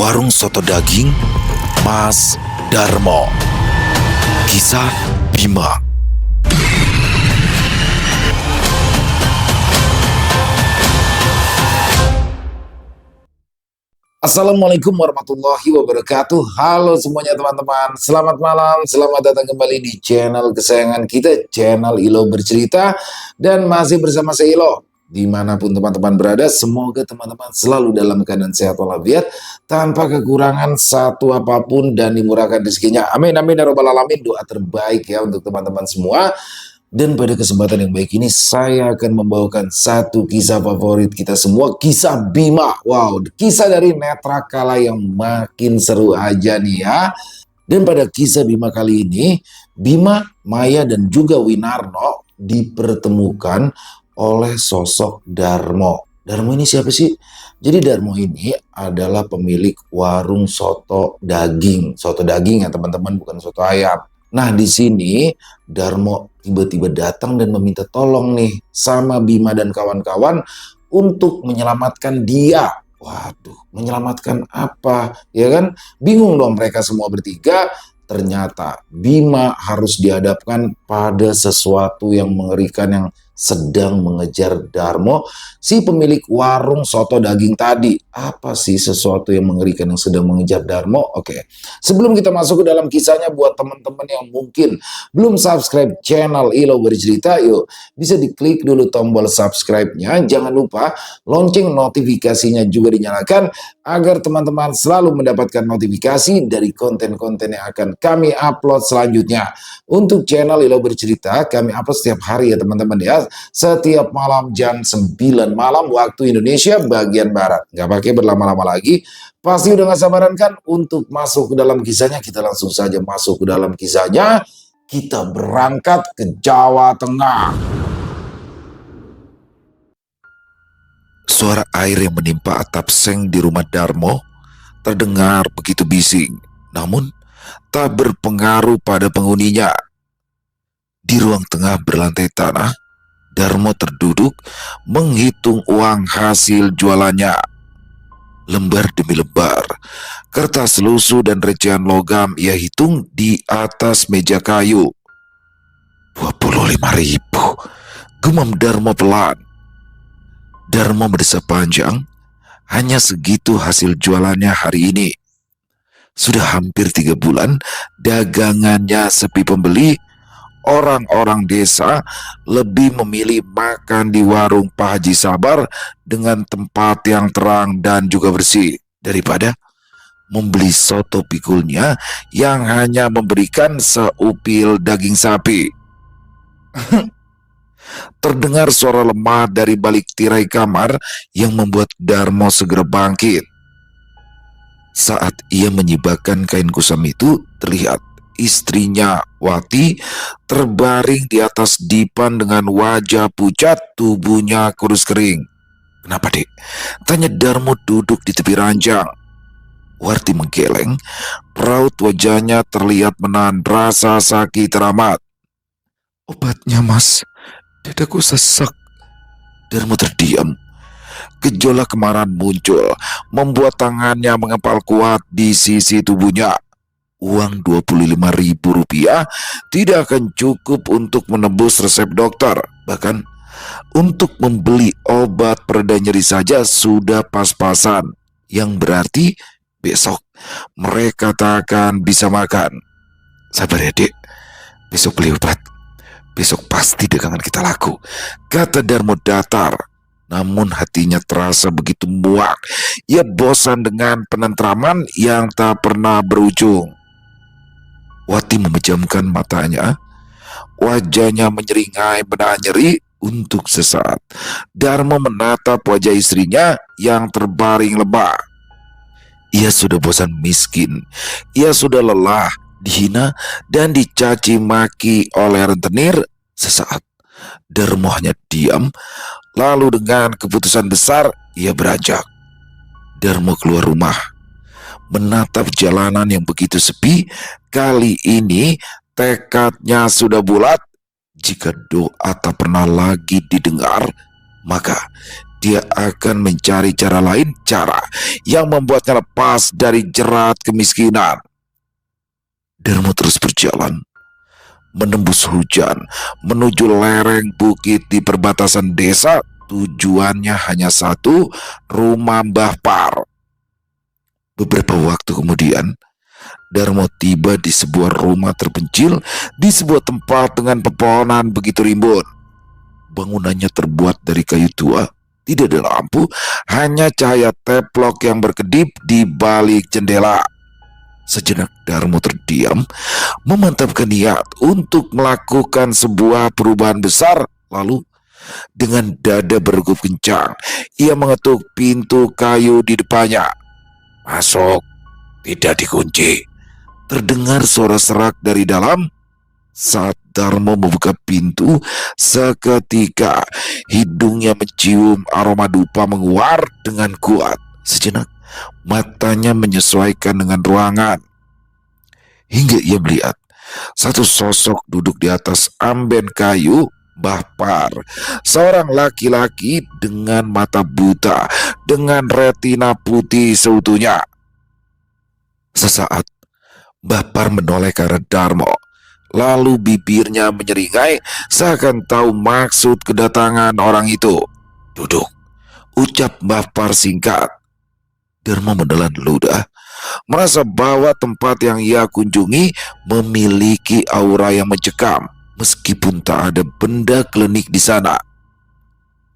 Warung soto daging Mas Darmo. Kisah Bima. Assalamualaikum warahmatullahi wabarakatuh. Halo semuanya teman-teman, selamat malam, selamat datang kembali di channel kesayangan kita, channel Ilo Bercerita. Dan masih bersama saya Ilo. Dimanapun teman-teman berada, semoga teman-teman selalu dalam keadaan sehat walafiat, tanpa kekurangan satu apapun, dan dimurahkan rezekinya. Amin amin ya robbal alamin. Doa terbaik ya untuk teman-teman semua. Dan pada kesempatan yang baik ini saya akan membawakan satu kisah favorit kita semua, kisah Bima. Wow, kisah dari Netra Kala yang makin seru aja nih ya. Dan pada kisah Bima kali ini, Bima, Maya, dan juga Winarno dipertemukan oleh sosok Darmo. Darmo ini siapa sih? Jadi Darmo ini adalah pemilik warung soto daging. Soto daging ya teman-teman, bukan soto ayam. Nah di sini Darmo tiba-tiba datang dan meminta tolong nih sama Bima dan kawan-kawan untuk menyelamatkan dia. Waduh, menyelamatkan apa? Ya kan? Bingung dong mereka semua bertiga. Ternyata Bima harus dihadapkan pada sesuatu yang mengerikan yang sedang mengejar Darmo, si pemilik warung soto daging tadi. Apa sih sesuatu yang mengerikan yang sedang mengejar Darmo? Oke, sebelum kita masuk ke dalam kisahnya, buat teman-teman yang mungkin belum subscribe channel Ilo Bercerita, yuk bisa diklik dulu tombol subscribe-nya. Jangan lupa lonceng notifikasinya juga dinyalakan agar teman-teman selalu mendapatkan notifikasi dari konten-konten yang akan kami upload selanjutnya. Untuk channel Ilo Bercerita kami upload setiap hari ya teman-teman ya. Setiap malam jam 9 malam waktu Indonesia bagian Barat. Nggak pakai berlama-lama lagi. Pasti udah gak sabaran kan untuk masuk ke dalam kisahnya. Kita langsung saja masuk ke dalam kisahnya. Kita berangkat ke Jawa Tengah. Suara air yang menimpa atap seng di rumah Darmo terdengar begitu bising. Namun tak berpengaruh pada penghuninya. Di ruang tengah berlantai tanah, Darmo terduduk menghitung uang hasil jualannya. Lembar demi lembar, kertas lusuh dan recehan logam ia hitung di atas meja kayu. 25.000, gumam Darmo pelan. Darmo berdesah panjang, hanya segitu hasil jualannya hari ini. Sudah hampir 3 bulan dagangannya sepi pembeli. Orang-orang desa lebih memilih makan di warung Pak Haji Sabar dengan tempat yang terang dan juga bersih daripada membeli soto pikulnya yang hanya memberikan seupil daging sapi. Terdengar suara lemah dari balik tirai kamar yang membuat Darmo segera bangkit. Saat ia menyibakkan kain kusam itu, terlihat istrinya Wati terbaring di atas dipan dengan wajah pucat, tubuhnya kurus kering. "Kenapa, Dek?" tanya Darmo duduk di tepi ranjang. Wati menggeleng, raut wajahnya terlihat menahan rasa sakit teramat. "Obatnya, Mas, dadaku sesak." Darmo terdiam. Gejolak kemarahan muncul, membuat tangannya mengepal kuat di sisi tubuhnya. Uang Rp25.000 tidak akan cukup untuk menebus resep dokter. Bahkan untuk membeli obat pereda nyeri saja sudah pas-pasan. Yang berarti besok mereka tak akan bisa makan. "Sabar ya, Dek. Besok beli obat. Besok pasti dagangan kita laku," kata Darmo datar. Namun hatinya terasa begitu muak. Ia bosan dengan penentraman yang tak pernah berujung. Wati memejamkan matanya. Wajahnya menyeringai menahan nyeri untuk sesaat. Darmo menatap wajah istrinya yang terbaring lemah. Ia sudah bosan miskin. Ia sudah lelah, dihina, dan dicaci maki oleh rentenir. Sesaat Darmo hanya diam. Lalu dengan keputusan besar ia beranjak. Darmo keluar rumah, menatap jalanan yang begitu sepi. Kali ini tekadnya sudah bulat. Jika doa tak pernah lagi didengar, maka dia akan mencari cara lain, cara yang membuatnya lepas dari jerat kemiskinan. Darmo terus berjalan, menembus hujan, menuju lereng bukit di perbatasan desa. Tujuannya hanya satu, rumah Mbah Par. Beberapa waktu kemudian, Darmo tiba di sebuah rumah terpencil di sebuah tempat dengan pepohonan begitu rimbun. Bangunannya terbuat dari kayu tua, tidak ada lampu, hanya cahaya teplok yang berkedip di balik jendela. Sejenak Darmo terdiam, memantapkan niat untuk melakukan sebuah perubahan besar. Lalu dengan dada berdegup kencang, ia mengetuk pintu kayu di depannya. "Masuk, tidak dikunci." Terdengar suara serak dari dalam. Saat Darmo membuka pintu, seketika hidungnya mencium aroma dupa menguar dengan kuat. Sejenak matanya menyesuaikan dengan ruangan, hingga ia melihat satu sosok duduk di atas amben kayu. Mbah Par, seorang laki-laki dengan mata buta, dengan retina putih seutuhnya. Sesaat Mbah Par menoleh ke arah Darmo, lalu bibirnya menyeringai seakan tahu maksud kedatangan orang itu. "Duduk," ucap Mbah Par singkat. Darmo menelan ludah, merasa bahwa tempat yang ia kunjungi memiliki aura yang mencekam, meskipun tak ada benda klinik di sana.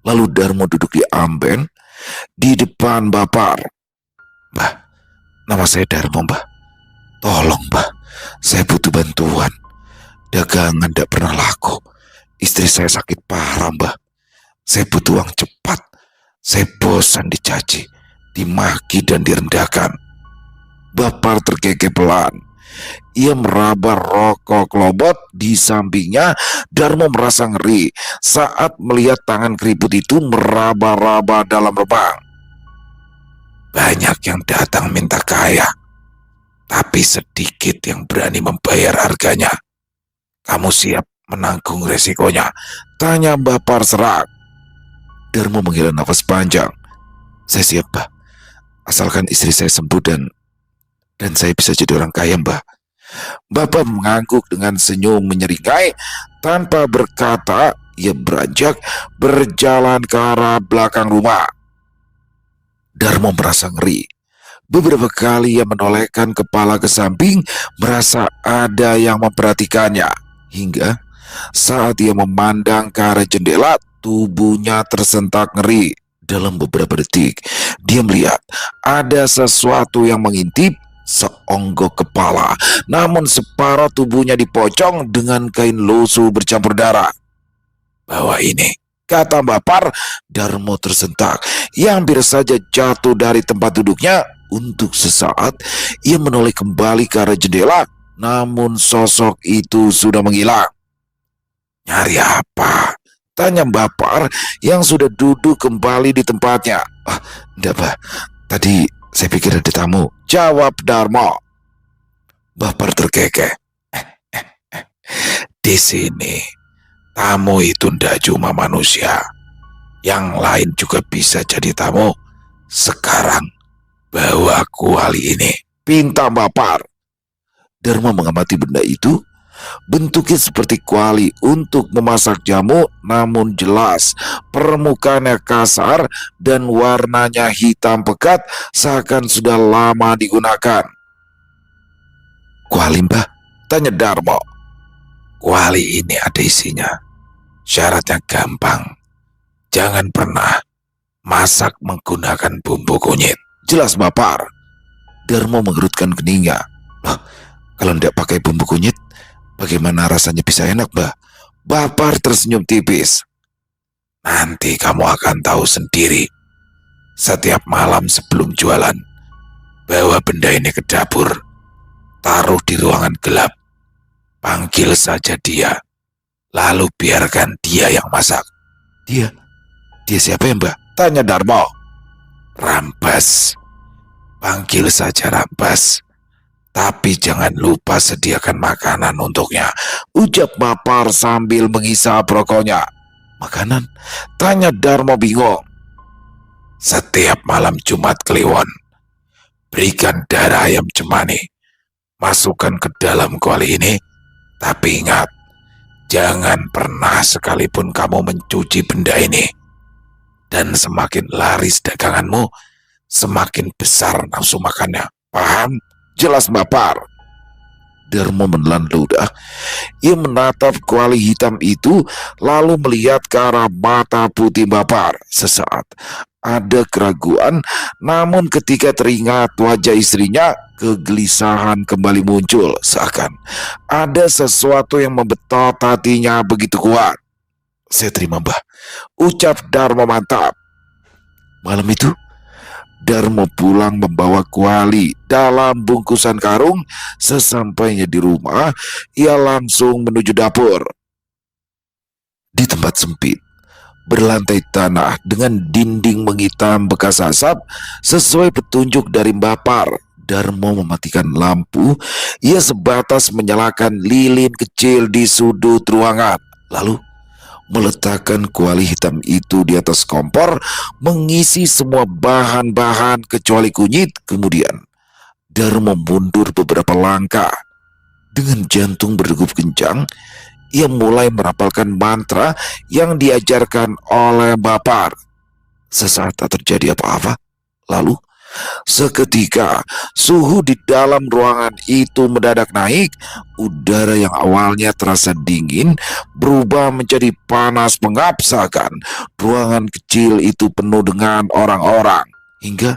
Lalu Darmo duduk di amben di depan Mbah Par. "Mbah, nama saya Darmo, Mbah. Tolong, Mbah, saya butuh bantuan. Dagangan tidak pernah laku. Istri saya sakit parah, Mbah. Saya butuh uang cepat. Saya bosan dicaci, dimaki dan direndahkan." Mbah Par terkekeh pelan. Ia meraba rokok lobot di sampingnya. Darmo merasa ngeri saat melihat tangan keriput itu meraba-raba dalam rebang. "Banyak yang datang minta kaya, tapi sedikit yang berani membayar harganya. Kamu siap menanggung resikonya?" tanya Mbah Par serak. Darmo menghela nafas panjang. "Saya siap, Mbah. Asalkan istri saya sembuh dan saya bisa jadi orang kaya, Mbah." Bapak mengangguk dengan senyum menyeringai. Tanpa berkata, ia beranjak berjalan ke arah belakang rumah. Darmo merasa ngeri. Beberapa kali ia menolehkan kepala ke samping, merasa ada yang memperhatikannya. Hingga saat ia memandang ke arah jendela, tubuhnya tersentak ngeri. Dalam beberapa detik, dia melihat ada sesuatu yang mengintip. Seonggok kepala, namun separuh tubuhnya dipocong dengan kain lusuh bercampur darah. "Bawa ini," kata Mbah Par. Darmo tersentak. Ia hampir saja jatuh dari tempat duduknya. Untuk sesaat, ia menoleh kembali ke arah jendela, namun sosok itu sudah menghilang. "Nyari apa?" tanya Mbah Par yang sudah duduk kembali di tempatnya. "Enggak, Mbah. Tadi saya pikir ada tamu," jawab Darmo. Mbah Par terkekeh. "Di sini tamu itu ndak cuma manusia, yang lain juga bisa jadi tamu. Sekarang bawa kuali ini," pinta Mbah Par. Darmo mengamati benda itu. Bentuknya seperti kuali untuk memasak jamu, namun jelas permukaannya kasar dan warnanya hitam pekat, seakan sudah lama digunakan. "Kuali, Mbah?" tanya Darmo. "Kuali ini ada isinya. Syaratnya gampang. Jangan pernah masak menggunakan bumbu kunyit," jelas Mbah Par. Darmo mengerutkan keningnya. "Kalau tidak pakai bumbu kunyit, bagaimana rasanya bisa enak, Mbah?" Mbah Par tersenyum tipis. "Nanti kamu akan tahu sendiri. Setiap malam sebelum jualan, bawa benda ini ke dapur. Taruh di ruangan gelap. Panggil saja dia. Lalu biarkan dia yang masak." Dia siapa ya, Mbah?" tanya Darmo. "Rampas. Panggil saja Rampas. Tapi jangan lupa sediakan makanan untuknya," ucap Mbah Par sambil menghisap rokoknya. "Makanan?" tanya Darmo bingung. Setiap malam Jumat Kliwon, berikan darah ayam cemani. Masukkan ke dalam kuali ini. Tapi ingat, jangan pernah sekalipun kamu mencuci benda ini. Dan semakin laris daganganmu, semakin besar nafsu makannya. Paham? Jelas, Bapar? Darmo menelan ludah. Ia menatap kuali hitam itu, lalu melihat ke arah mata putih Bapar. Sesaat ada keraguan, namun ketika teringat wajah istrinya, kegelisahan kembali muncul. Seakan ada sesuatu yang membetot hatinya begitu kuat. Saya terima, Mbah, ucap Darmo mantap. Malam itu Darmo pulang membawa kuali dalam bungkusan karung. Sesampainya di rumah, ia langsung menuju dapur. Di tempat sempit, berlantai tanah dengan dinding menghitam bekas asap, sesuai petunjuk dari Bapar, Darmo mematikan lampu. Ia sebatas menyalakan lilin kecil di sudut ruangan, lalu meletakkan kuali hitam itu di atas kompor, mengisi semua bahan-bahan kecuali kunyit. Kemudian Darmo mundur beberapa langkah. Dengan jantung berdegup kencang, ia mulai merapalkan mantra yang diajarkan oleh Bapar. Sesaat tak terjadi apa-apa. Lalu seketika suhu di dalam ruangan itu mendadak naik. Udara yang awalnya terasa dingin berubah menjadi panas mengap, seakan ruangan kecil itu penuh dengan orang-orang. Hingga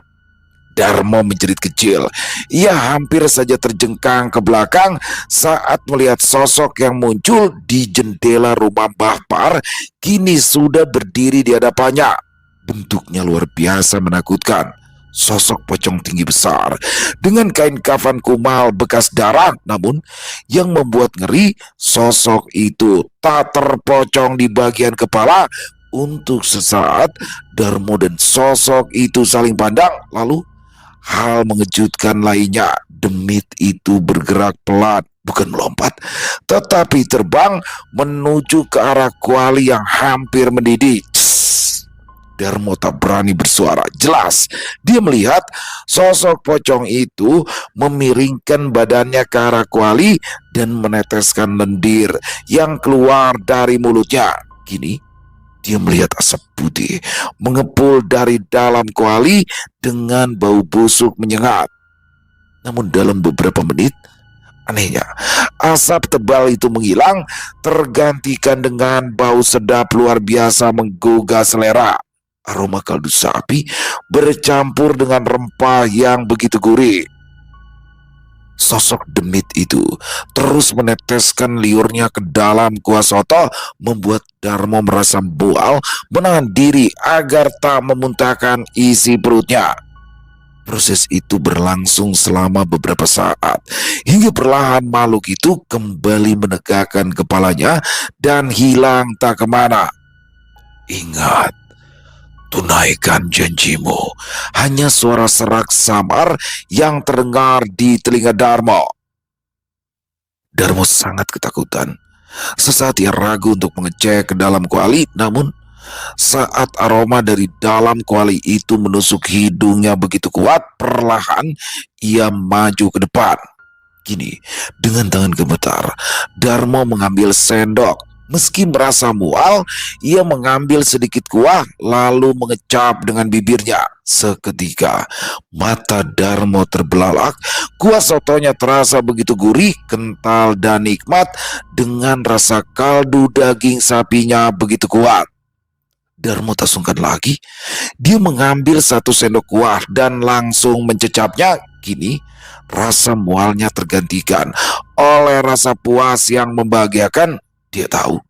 Darmo menjerit kecil. Ia hampir saja terjengkang ke belakang saat melihat sosok yang muncul di jendela rumah Bapar. Kini sudah berdiri di hadapannya. Bentuknya luar biasa menakutkan. Sosok pocong tinggi besar dengan kain kafan kumal bekas darah, namun yang membuat ngeri, sosok itu tak terpocong di bagian kepala. Untuk sesaat Darmo dan sosok itu saling pandang, lalu hal mengejutkan lainnya, demit itu bergerak pelan, bukan melompat, tetapi terbang menuju ke arah kuali yang hampir mendidih. Darmo tak berani bersuara. Jelas dia melihat sosok pocong itu memiringkan badannya ke arah kuali dan meneteskan lendir yang keluar dari mulutnya. Kini dia melihat asap putih mengepul dari dalam kuali dengan bau busuk menyengat. Namun dalam beberapa menit, anehnya, asap tebal itu menghilang, tergantikan dengan bau sedap luar biasa menggugah selera. Aroma kaldu sapi bercampur dengan rempah yang begitu gurih. Sosok demit itu terus meneteskan liurnya ke dalam kuah soto, membuat Darmo merasa mual, menahan diri agar tak memuntahkan isi perutnya. Proses itu berlangsung selama beberapa saat, hingga perlahan makhluk itu kembali menegakkan kepalanya dan hilang tak kemana. Ingat, tunaikan janjimu. Hanya suara serak samar yang terdengar di telinga Darmo. Darmo sangat ketakutan. Sesaat ia ragu untuk mengecek ke dalam kuali, namun saat aroma dari dalam kuali itu menusuk hidungnya begitu kuat, perlahan ia maju ke depan. Kini, dengan tangan gemetar, Darmo mengambil sendok. Meski merasa mual, ia mengambil sedikit kuah lalu mengecap dengan bibirnya. Seketika mata Darmo terbelalak. Kuah sotonya terasa begitu gurih, kental dan nikmat dengan rasa kaldu daging sapinya begitu kuat. Darmo tak sungkan lagi. Dia mengambil satu sendok kuah dan langsung mencecapnya. Kini rasa mualnya tergantikan oleh rasa puas yang membahagiakan. Dia tahu,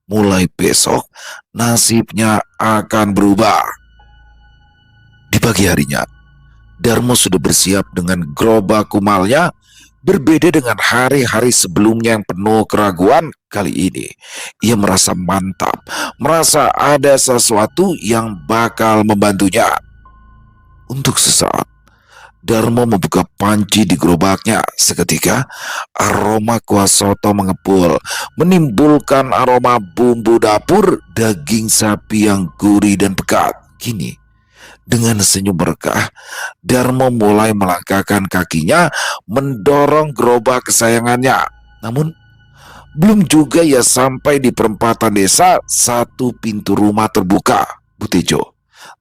mulai besok nasibnya akan berubah. Di pagi harinya, Darmo sudah bersiap dengan gerobak kumalnya. Berbeda dengan hari-hari sebelumnya yang penuh keraguan, kali ini ia merasa mantap, merasa ada sesuatu yang bakal membantunya. Untuk sesaat, Darmo membuka panci di gerobaknya. Seketika aroma kuah soto mengepul, menimbulkan aroma bumbu dapur, daging sapi yang gurih dan pekat. Kini Dengan senyum berkah, Darmo mulai melangkahkan kakinya mendorong gerobak kesayangannya. Namun, belum juga ia sampai di perempatan desa, satu pintu rumah terbuka. Butejo,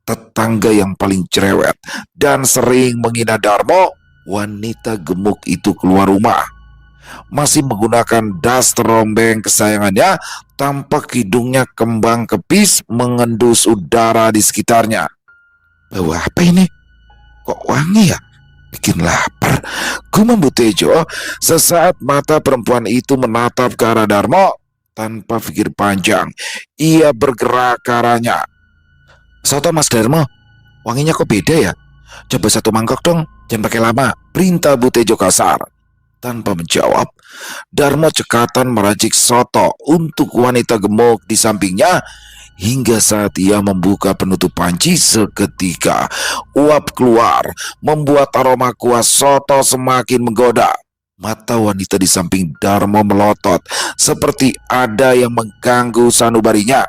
tetangga yang paling cerewet dan sering menghina Darmo, wanita gemuk itu keluar rumah. Masih menggunakan das terombeng kesayangannya, tampak hidungnya kembang kepis mengendus udara di sekitarnya. Bau apa ini? Kok wangi ya? Bikin lapar. Gumam Butejo sesaat mata perempuan itu menatap ke arah Darmo. Tanpa pikir panjang, ia bergerak ke arahnya. Soto Mas Darmo, wanginya kok beda ya? Coba satu mangkok dong, jangan pakai lama, perintah Butejo kasar. Tanpa menjawab, Darmo cekatan meracik soto untuk wanita gemuk di sampingnya. Hingga saat ia membuka penutup panci, seketika uap keluar, membuat aroma kuah soto semakin menggoda. Mata wanita di samping Darmo melotot, seperti ada yang mengganggu sanubarinya.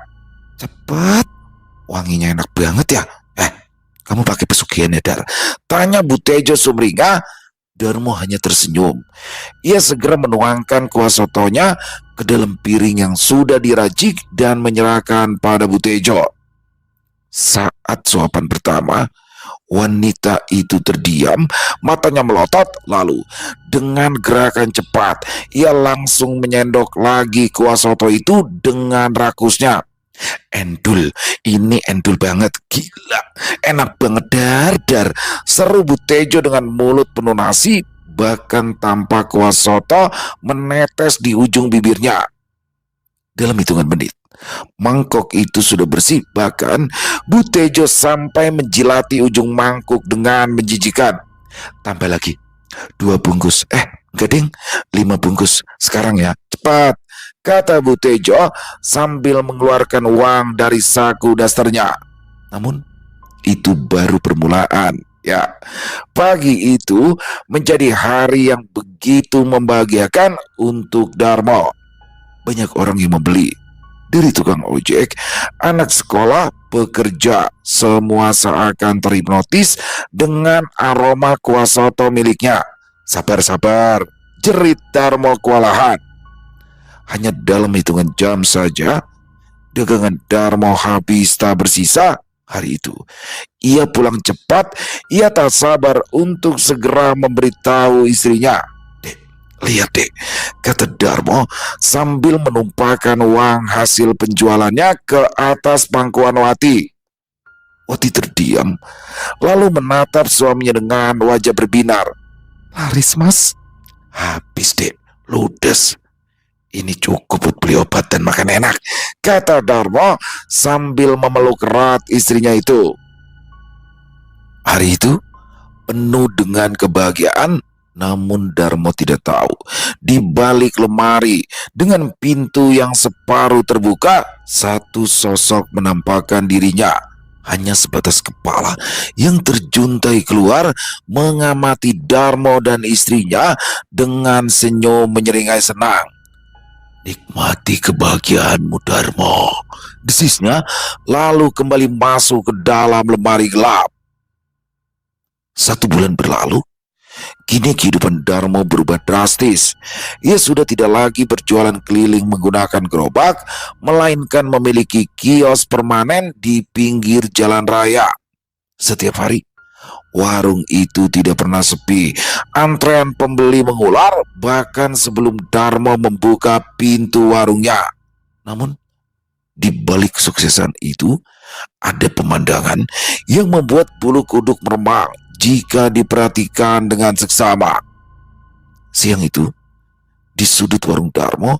Cepat, wanginya enak banget ya. Kamu pakai pesugihan ya, Dar? Tanya Butejo sumringah. Darmo hanya tersenyum. Ia segera menuangkan kuah sotonya ke dalam piring yang sudah diracik dan menyerahkan pada Butejo. Saat suapan pertama, wanita itu terdiam, matanya melotot, lalu dengan gerakan cepat, ia langsung menyendok lagi kuah soto itu dengan rakusnya. Endul, ini endul banget, gila, enak banget Dar, seru Butejo dengan mulut penuh nasi, bahkan tanpa kuah soto menetes di ujung bibirnya. Dalam hitungan menit, mangkok itu sudah bersih, bahkan Butejo sampai menjilati ujung mangkuk dengan menjijikan. Tambah lagi, 2 bungkus, enggak ding, 5 bungkus, sekarang ya, cepat, kata Butejo sambil mengeluarkan uang dari saku dasternya. Namun, itu baru permulaan. Ya, pagi itu menjadi hari yang begitu membahagiakan untuk Darmo. Banyak orang yang membeli, dari tukang ojek, anak sekolah, pekerja, semua seakan terhipnotis dengan aroma kuah soto miliknya. Sabar, jerit Darmo kewalahan. Hanya dalam hitungan jam saja, dagangan Darmo habis tak bersisa. Hari itu, ia pulang cepat. Ia tak sabar untuk segera memberitahu istrinya. Dek, lihat dek, kata Darmo sambil menumpahkan uang hasil penjualannya ke atas pangkuan Wati. Wati terdiam, lalu menatap suaminya dengan wajah berbinar. Laris mas? Habis dek, ludes. Ini cukup buat beli obat dan makan enak, kata Darmo sambil memeluk erat istrinya itu. Hari itu penuh dengan kebahagiaan, namun Darmo tidak tahu, di balik lemari dengan pintu yang separuh terbuka, satu sosok menampakkan dirinya. Hanya sebatas kepala yang terjuntai keluar, mengamati Darmo dan istrinya dengan senyum menyeringai senang. Nikmati kebahagiaanmu Darmo, desisnya, lalu kembali masuk ke dalam lemari gelap. 1 bulan berlalu, kini kehidupan Darmo berubah drastis. Ia sudah tidak lagi berjualan keliling menggunakan gerobak, melainkan memiliki kios permanen di pinggir jalan raya. Setiap hari, warung itu tidak pernah sepi. Antrean pembeli mengular bahkan sebelum Darmo membuka pintu warungnya. Namun, di balik kesuksesan itu, ada pemandangan yang membuat bulu kuduk meremang jika diperhatikan dengan seksama. Siang itu, di sudut warung Darmo,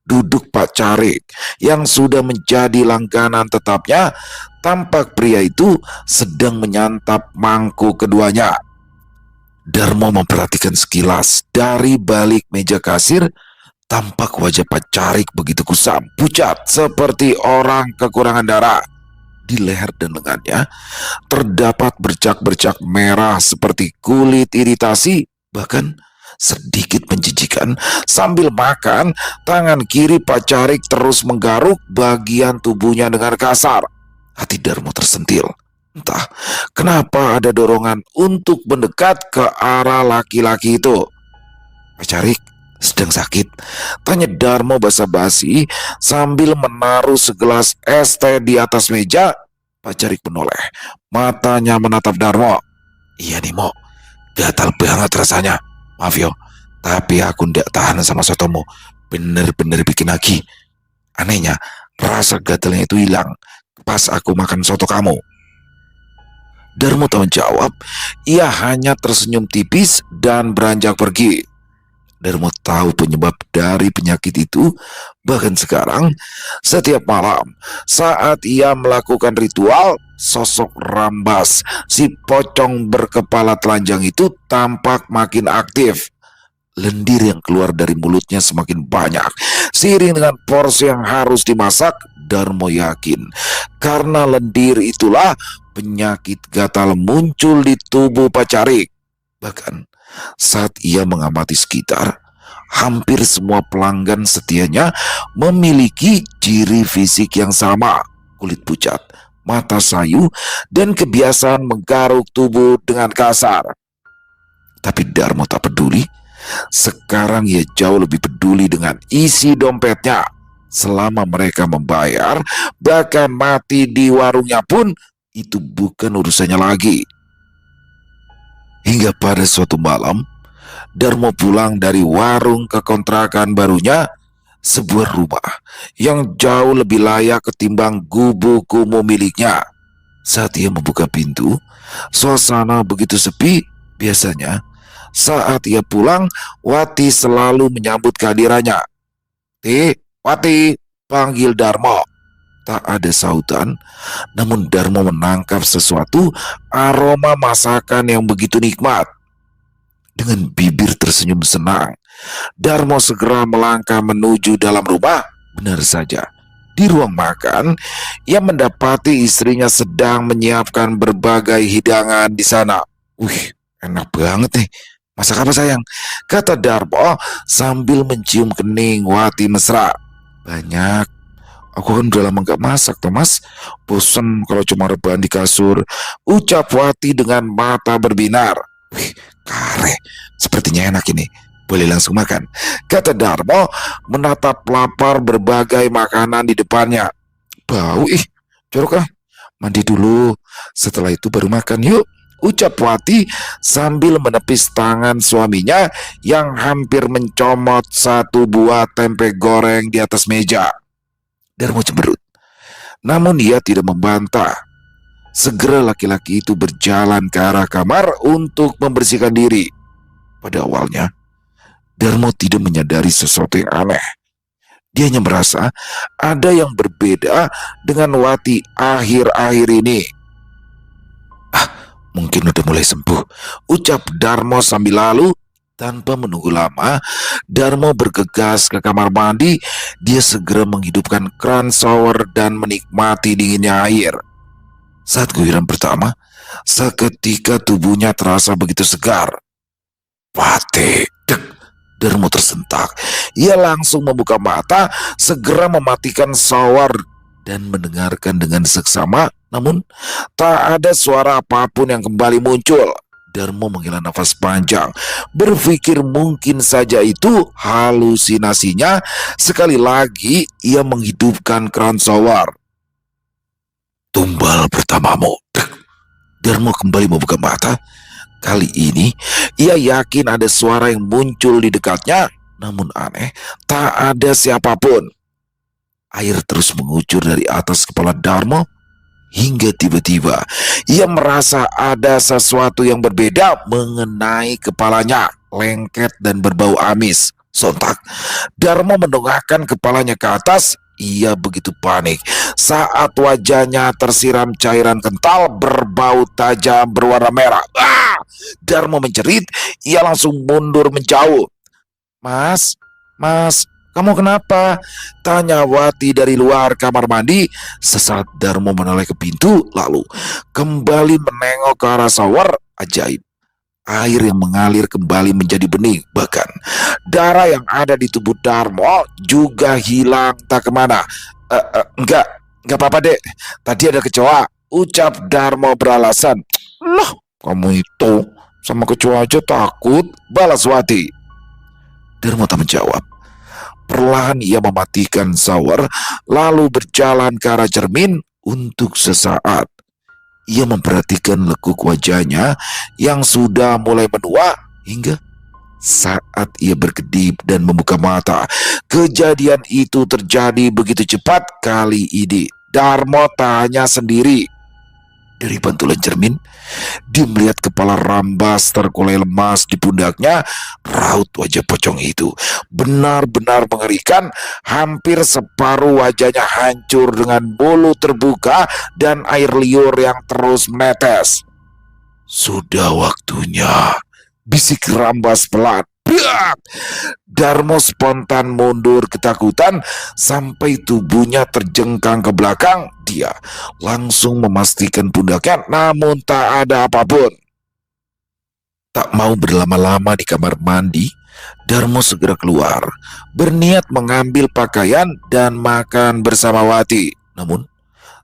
duduk Pak Carik yang sudah menjadi langganan tetapnya. Tampak pria itu sedang menyantap mangkuk keduanya. Darmo memperhatikan sekilas dari balik meja kasir. Tampak wajah Pak Carik begitu kusam, pucat seperti orang kekurangan darah. Di leher dan lengannya terdapat bercak-bercak merah seperti kulit iritasi. Bahkan sedikit menjijikan, sambil makan, tangan kiri Pak Carik terus menggaruk bagian tubuhnya dengan kasar. Hati Darmo tersentil. Entah kenapa ada dorongan untuk mendekat ke arah laki-laki itu? Pak Carik sedang sakit, tanya Darmo basa-basi sambil menaruh segelas es teh di atas meja. Pak Carik menoleh, matanya menatap Darmo. Iya nih Mo, gatal banget rasanya. Maaf yo, tapi aku ndak tahan sama sotomu. Bener-bener bikin lagi. Anehnya, rasa gatalnya itu hilang pas aku makan soto kamu. Darmo tak menjawab, ia hanya tersenyum tipis dan beranjak pergi. Darmo tahu penyebab dari penyakit itu. Bahkan sekarang, setiap malam saat ia melakukan ritual, sosok Rambas, si pocong berkepala telanjang itu tampak makin aktif. Lendir yang keluar dari mulutnya semakin banyak. Seiring dengan porsi yang harus dimasak, Darmo yakin karena lendir itulah penyakit gatal muncul di tubuh Pak Carik. Bahkan saat ia mengamati sekitar, hampir semua pelanggan setianya memiliki ciri fisik yang sama. Kulit pucat, mata sayu, dan kebiasaan menggaruk tubuh dengan kasar. Tapi Darmo tak peduli. Sekarang ia jauh lebih peduli dengan isi dompetnya. Selama mereka membayar, bahkan mati di warungnya pun, itu bukan urusannya lagi. Hingga pada suatu malam, Darmo pulang dari warung ke kontrakan barunya, sebuah rumah yang jauh lebih layak ketimbang gubuk kumuh miliknya. Saat ia membuka pintu, suasana begitu sepi. Biasanya saat ia pulang, Wati selalu menyambut kehadirannya. Wati, panggil Darmo. Tak ada sautan, namun Darmo menangkap sesuatu, aroma masakan yang begitu nikmat. Dengan bibir tersenyum senang, Darmo segera melangkah menuju dalam rumah. Benar saja, di ruang makan, ia mendapati istrinya sedang menyiapkan berbagai hidangan di sana. Wih, enak banget nih. Masak apa sayang? Kata Darmo sambil mencium kening Wati mesra. Banyak. Aku kan udah lama gak masak, Thomas. Bosen kalau cuma rebahan di kasur. Ucap Wati dengan mata berbinar. Wih, kare. Sepertinya enak ini. Boleh langsung makan. Kata Darmo menatap lapar berbagai makanan di depannya. Bau jorok ah. Mandi dulu. Setelah itu baru makan yuk. Ucap Wati sambil menepis tangan suaminya yang hampir mencomot satu buah tempe goreng di atas meja. Darmo cemberut, namun ia tidak membantah. Segera laki-laki itu berjalan ke arah kamar untuk membersihkan diri. Pada awalnya, Darmo tidak menyadari sesuatu yang aneh. Dia hanya merasa ada yang berbeda dengan Wati akhir-akhir ini. Mungkin udah mulai sembuh, ucap Darmo sambil lalu. Tanpa menunggu lama, Darmo bergegas ke kamar mandi. Dia segera menghidupkan keran shower dan menikmati dinginnya air. Saat guyuran pertama, seketika tubuhnya terasa begitu segar. Wati, dek, Darmo tersentak. Ia langsung membuka mata, segera mematikan shower dan mendengarkan dengan seksama. Namun tak ada suara apapun yang kembali muncul. Darmo menghela nafas panjang, berpikir mungkin saja itu halusinasinya. Sekali lagi ia menghidupkan keran shower. Tumbal pertamamu. Darmo kembali membuka mata. Kali ini ia yakin ada suara yang muncul di dekatnya. Namun aneh, tak ada siapapun. Air terus mengucur dari atas kepala Darmo. Hingga tiba-tiba ia merasa ada sesuatu yang berbeda mengenai kepalanya, lengket dan berbau amis. Sontak Darmo mendongakkan kepalanya ke atas. Ia begitu panik saat wajahnya tersiram cairan kental berbau tajam berwarna merah. Darmo menjerit. Ia langsung mundur menjauh. Mas, kamu kenapa? Tanya Wati dari luar kamar mandi. Sesaat Darmo menoleh ke pintu, lalu kembali menengok ke arah shower. Ajaib, air yang mengalir kembali menjadi bening. Bahkan darah yang ada di tubuh Darmo juga hilang tak kemana. Enggak apa-apa dek, tadi ada kecoa, ucap Darmo beralasan. Lah, kamu itu sama kecoa aja takut, balas Wati. Darmo tak menjawab. Perlahan ia mematikan shower, lalu berjalan ke arah cermin untuk sesaat. Ia memperhatikan lekuk wajahnya yang sudah mulai menua hingga saat ia berkedip dan membuka mata. Kejadian itu terjadi begitu cepat kali ini. Darmo tanya sendiri. Dari pantulan cermin, dia melihat kepala Rambas terkulai lemas di pundaknya. Raut wajah pocong itu benar-benar mengerikan. Hampir separuh wajahnya hancur dengan bulu terbuka dan air liur yang terus menetes. Sudah waktunya, bisik Rambas pelan. Biak! Darmo spontan mundur ketakutan sampai tubuhnya terjengkang ke belakang. Dia langsung memastikan pundaknya, namun tak ada apapun. Tak mau berlama-lama di kamar mandi, Darmo segera keluar, berniat mengambil pakaian dan makan bersama Wati. Namun,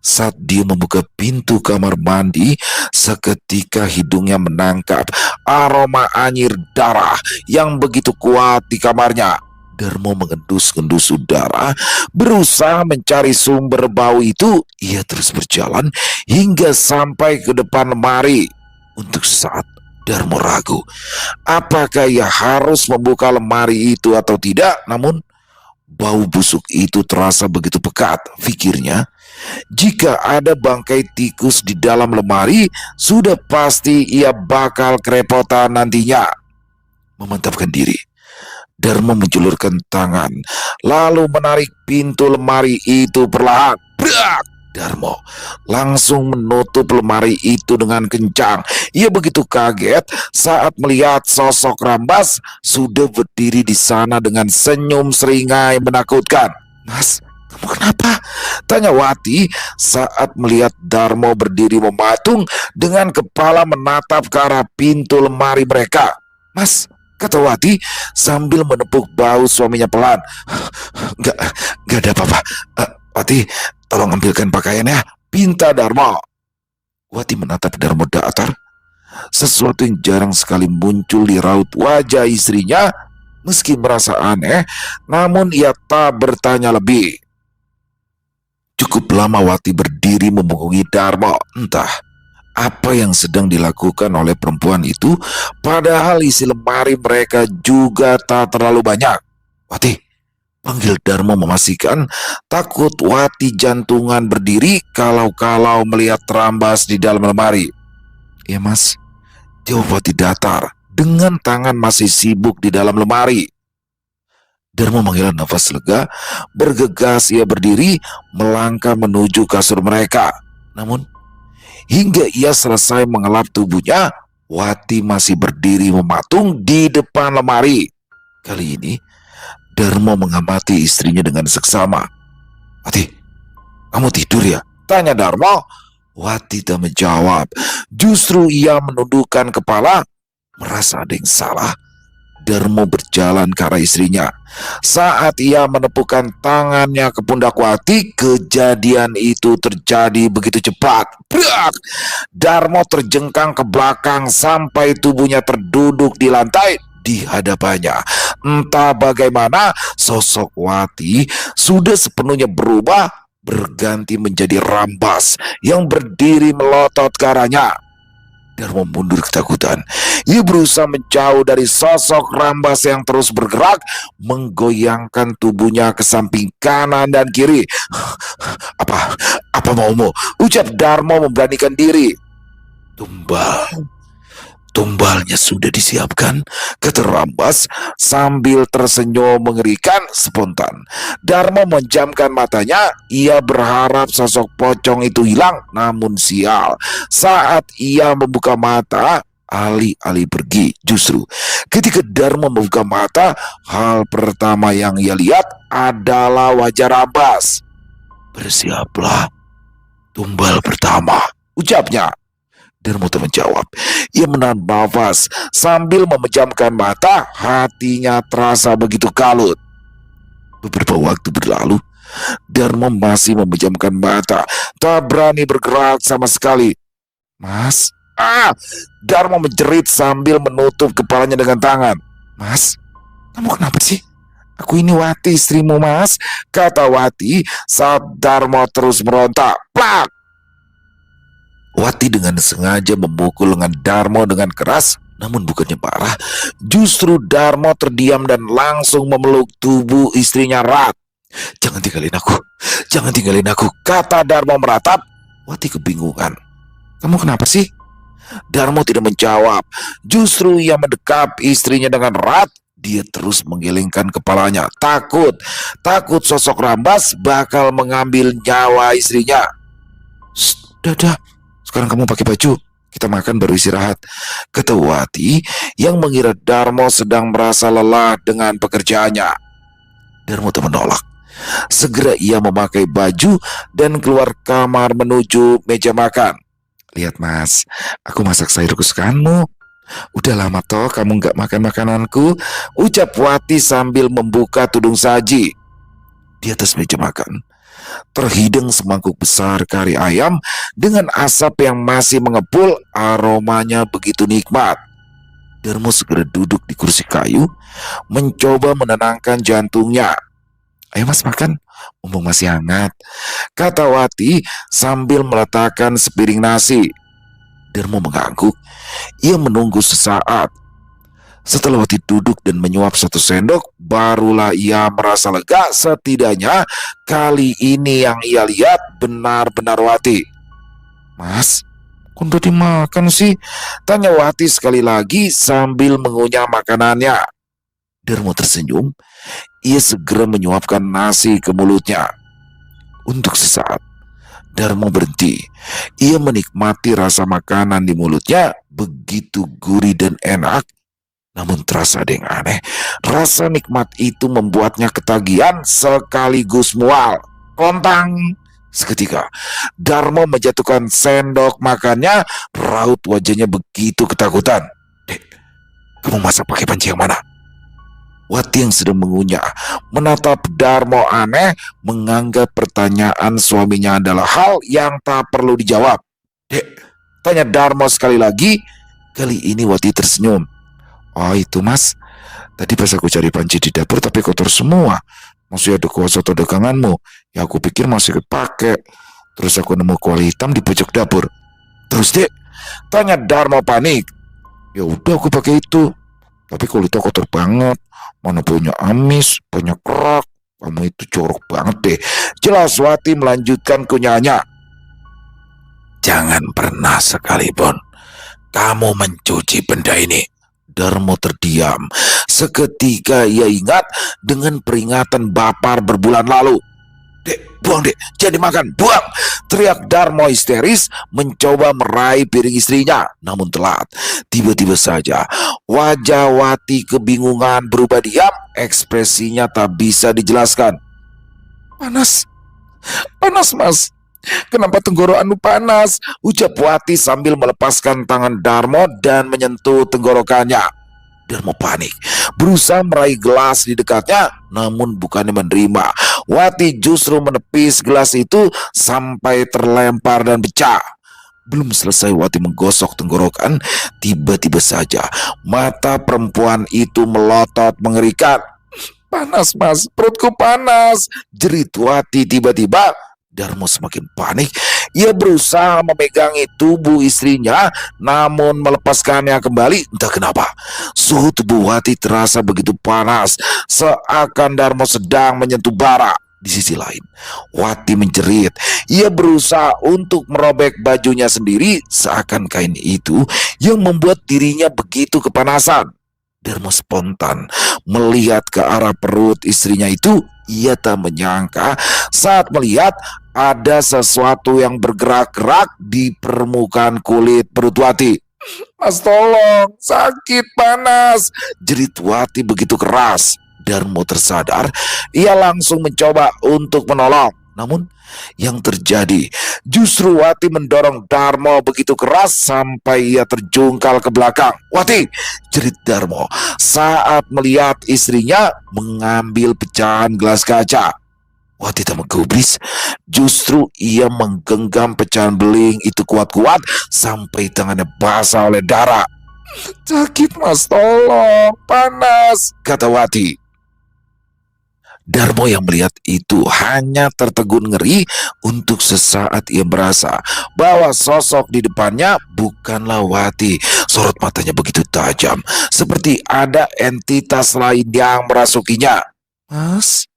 saat dia membuka pintu kamar mandi, seketika hidungnya menangkap aroma anyir darah yang begitu kuat di kamarnya. Darmo mengendus-endus udara, berusaha mencari sumber bau itu. Ia terus berjalan hingga sampai ke depan lemari. Untuk saat Darmo ragu, apakah ia harus membuka lemari itu atau tidak. Namun, bau busuk itu terasa begitu pekat, pikirnya. Jika ada bangkai tikus di dalam lemari, sudah pasti ia bakal kerepotan nantinya. Memantapkan diri, Darmo menjulurkan tangan, lalu menarik pintu lemari itu perlahan. Brak! Darmo langsung menutup lemari itu dengan kencang. Ia begitu kaget saat melihat sosok Rambas sudah berdiri di sana dengan senyum seringai menakutkan. "Mas, kamu kenapa?" tanya Wati saat melihat Darmo berdiri mematung dengan kepala menatap ke arah pintu lemari mereka. "Mas," kata Wati sambil menepuk bahu suaminya pelan. Gak ada apa-apa. Wati, tolong ambilkan pakaiannya," pinta Darmo. Wati menatap Darmo datar. Sesuatu yang jarang sekali muncul di raut wajah istrinya. Meski merasa aneh, namun ia tak bertanya lebih. Cukup lama Wati berdiri memunggungi Darmo. Entah apa yang sedang dilakukan oleh perempuan itu, padahal isi lemari mereka juga tak terlalu banyak. "Wati," panggil Darmo memastikan, takut Wati jantungan berdiri kalau-kalau melihat Rambas di dalam lemari. "Ya mas," jawab Wati datar dengan tangan masih sibuk di dalam lemari. Darmo menghela nafas lega, bergegas ia berdiri melangkah menuju kasur mereka. Namun, hingga ia selesai mengelap tubuhnya, Wati masih berdiri mematung di depan lemari. Kali ini, Darmo mengamati istrinya dengan seksama. "Wati, kamu tidur ya?" tanya Darmo. Wati tak menjawab. Justru ia menundukkan kepala, merasa ada yang salah. Darmo berjalan ke arah istrinya. Saat ia menepukkan tangannya ke pundak Wati, kejadian itu terjadi begitu cepat. Brak! Darmo terjengkang ke belakang sampai tubuhnya terduduk di lantai di hadapannya. Entah bagaimana, sosok Wati sudah sepenuhnya berubah, berganti menjadi Rambas yang berdiri melotot ke arahnya. Darmo mundur ketakutan. Ia berusaha menjauh dari sosok Rambas yang terus bergerak, menggoyangkan tubuhnya ke samping kanan dan kiri. Apa maumu?" ucap Darmo memberanikan diri. Tumbalnya sudah disiapkan," kata Rambas sambil tersenyum mengerikan. Spontan Darmo menjamkan matanya. Ia berharap sosok pocong itu hilang, namun sial. Saat ia membuka mata, alih-alih pergi, justru ketika Darmo membuka mata, hal pertama yang ia lihat adalah wajah Rambas. "Bersiaplah, tumbal pertama," ucapnya. Darmo tak menjawab. Ia menahan nafas sambil memejamkan mata. Hatinya terasa begitu kalut. Beberapa waktu berlalu, Darmo masih memejamkan mata, tak berani bergerak sama sekali. "Mas," Ah! Darmo menjerit sambil menutup kepalanya dengan tangan. Mas, kamu kenapa sih? Aku ini Wati, istrimu mas, kata Wati saat Darmo terus meronta. Plak! Wati dengan sengaja memukul lengan Darmo dengan keras, namun bukannya marah, justru Darmo terdiam dan langsung memeluk tubuh istrinya erat. Jangan tinggalin aku, jangan tinggalin aku, kata Darmo meratap. Wati kebingungan. Kamu kenapa sih? Darmo tidak menjawab, justru ia mendekap istrinya dengan erat. Dia terus menggelengkan kepalanya, takut sosok Rambas bakal mengambil nyawa istrinya. Dadah, sekarang kamu pakai baju, kita makan baru istirahat, kata Wati yang mengira Darmo sedang merasa lelah dengan pekerjaannya. Darmo tak menolak. Segera ia memakai baju dan keluar kamar menuju meja makan. Lihat mas, aku masak sayur kesukaanmu. Udah lama toh kamu gak makan makananku, ucap Wati sambil membuka tudung saji. Di atas meja makan terhidang semangkuk besar kari ayam dengan asap yang masih mengepul. Aromanya begitu nikmat. Darmo segera duduk di kursi kayu, mencoba menenangkan jantungnya. Ayo mas makan, mumpung masih hangat, kata Wati sambil meletakkan sepiring nasi. Darmo mengangguk. Ia menunggu sesaat. Setelah Wati duduk dan menyuap satu sendok, barulah ia merasa lega. Setidaknya kali ini yang ia lihat benar-benar Wati. Mas, kok udah dimakan sih? Tanya Wati sekali lagi sambil mengunyah makanannya. Darmo tersenyum. Ia segera menyuapkan nasi ke mulutnya. Untuk sesaat Darmo berhenti. Ia menikmati rasa makanan di mulutnya, begitu gurih dan enak. Namun terasa ada yang aneh. Rasa nikmat itu membuatnya ketagihan sekaligus mual. Kontang! Seketika Darmo menjatuhkan sendok makannya. Raut wajahnya begitu ketakutan. Dek, kamu masak pakai panci yang mana? Wati yang sedang mengunyah menatap Darmo aneh, menganggap pertanyaan suaminya adalah hal yang tak perlu dijawab. Dek, tanya Darmo sekali lagi. Kali ini Wati tersenyum. Oh itu mas, tadi pas aku cari panci di dapur tapi kotor semua. Masih ada kuah soto daganganmu. Ya aku pikir masih kepake. Terus aku nemu kuali hitam di pojok dapur. Terus dek, tanya Darmo panik. Ya udah aku pakai itu. Tapi kulitnya kotor banget. Mana punya amis, banyak kerak. Kamu itu jorok banget deh. Jelas Wati melanjutkan kunyahnya. Jangan pernah sekalipun kamu mencuci benda ini. Darmo terdiam. Seketika ia ingat dengan peringatan Bapar berbulan lalu. Dek, buang dek, jangan dimakan, buang! Teriak Darmo histeris, mencoba meraih piring istrinya. Namun telat. Tiba-tiba saja wajah Wati kebingungan berubah diam. Ekspresinya tak bisa dijelaskan. Panas, panas mas. Kenapa tenggorokanmu panas? Ucap Wati sambil melepaskan tangan Darmo dan menyentuh tenggorokannya. Darmo panik, berusaha meraih gelas di dekatnya, namun bukannya menerima. Wati justru menepis gelas itu sampai terlempar dan pecah. Belum selesai Wati menggosok tenggorokan, tiba-tiba saja mata perempuan itu melotot mengerikan. Panas mas, perutku panas, jerit Wati tiba-tiba. Darmo semakin panik. Ia berusaha memegangi tubuh istrinya, namun melepaskannya kembali. Entah kenapa, suhu tubuh Wati terasa begitu panas, seakan Darmo sedang menyentuh bara. Di sisi lain, Wati menjerit. Ia berusaha untuk merobek bajunya sendiri, seakan kain itu yang membuat dirinya begitu kepanasan. Darmo spontan melihat ke arah perut istrinya itu. Ia tak menyangka saat melihat ada sesuatu yang bergerak-gerak di permukaan kulit perut Wati. Mas tolong, sakit, panas, jerit Wati begitu keras. Darmo tersadar. Ia langsung mencoba untuk menolong. Namun yang terjadi justru Wati mendorong Darmo begitu keras sampai ia terjungkal ke belakang. Wati, jerit Darmo saat melihat istrinya mengambil pecahan gelas kaca. Wati tak menggubris, justru ia menggenggam pecahan beling itu kuat-kuat sampai tangannya basah oleh darah. "Sakit mas, tolong, panas," kata Wati. Darmo yang melihat itu hanya tertegun ngeri. Untuk sesaat ia merasa bahwa sosok di depannya bukanlah Wati. Sorot matanya begitu tajam, seperti ada entitas lain yang merasukinya. "Mas,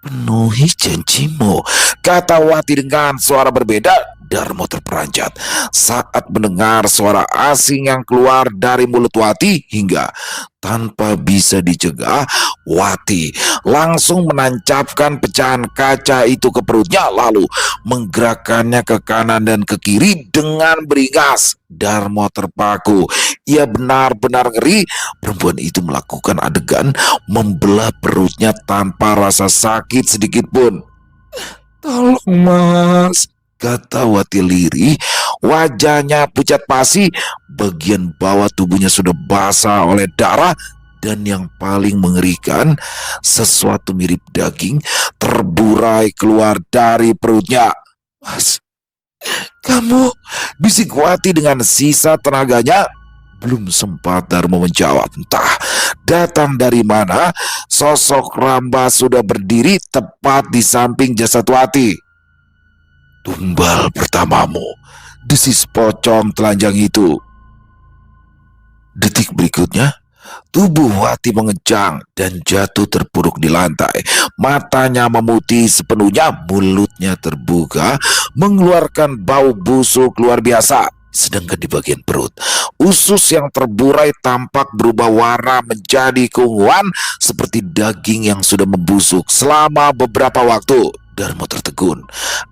penuhi janjimu," kata Wati dengan suara berbeda. Darmo terperanjat saat mendengar suara asing yang keluar dari mulut Wati, hingga tanpa bisa dicegah, Wati langsung menancapkan pecahan kaca itu ke perutnya, lalu menggerakkannya ke kanan dan ke kiri dengan beringas. Darmo terpaku. Ia benar-benar ngeri. Perempuan itu melakukan adegan membelah perutnya tanpa rasa sakit sedikit pun. "Tolong mas," kata Wati lirih. Wajahnya pucat pasi, bagian bawah tubuhnya sudah basah oleh darah, dan yang paling mengerikan, sesuatu mirip daging terburai keluar dari perutnya. "Mas, kamu," bisik Wati dengan sisa tenaganya. Belum sempat Darmo menjawab, entah datang dari mana, sosok Ramba sudah berdiri tepat di samping jasad Wati. "Tumbal pertamamu," desis pocong telanjang itu. Detik berikutnya, tubuh Wati mengejang dan jatuh terpuruk di lantai. Matanya memutih sepenuhnya, mulutnya terbuka, mengeluarkan bau busuk luar biasa. Sedangkan di bagian perut, usus yang terburai tampak berubah warna menjadi keunguan seperti daging yang sudah membusuk selama beberapa waktu. Darmo tertegun.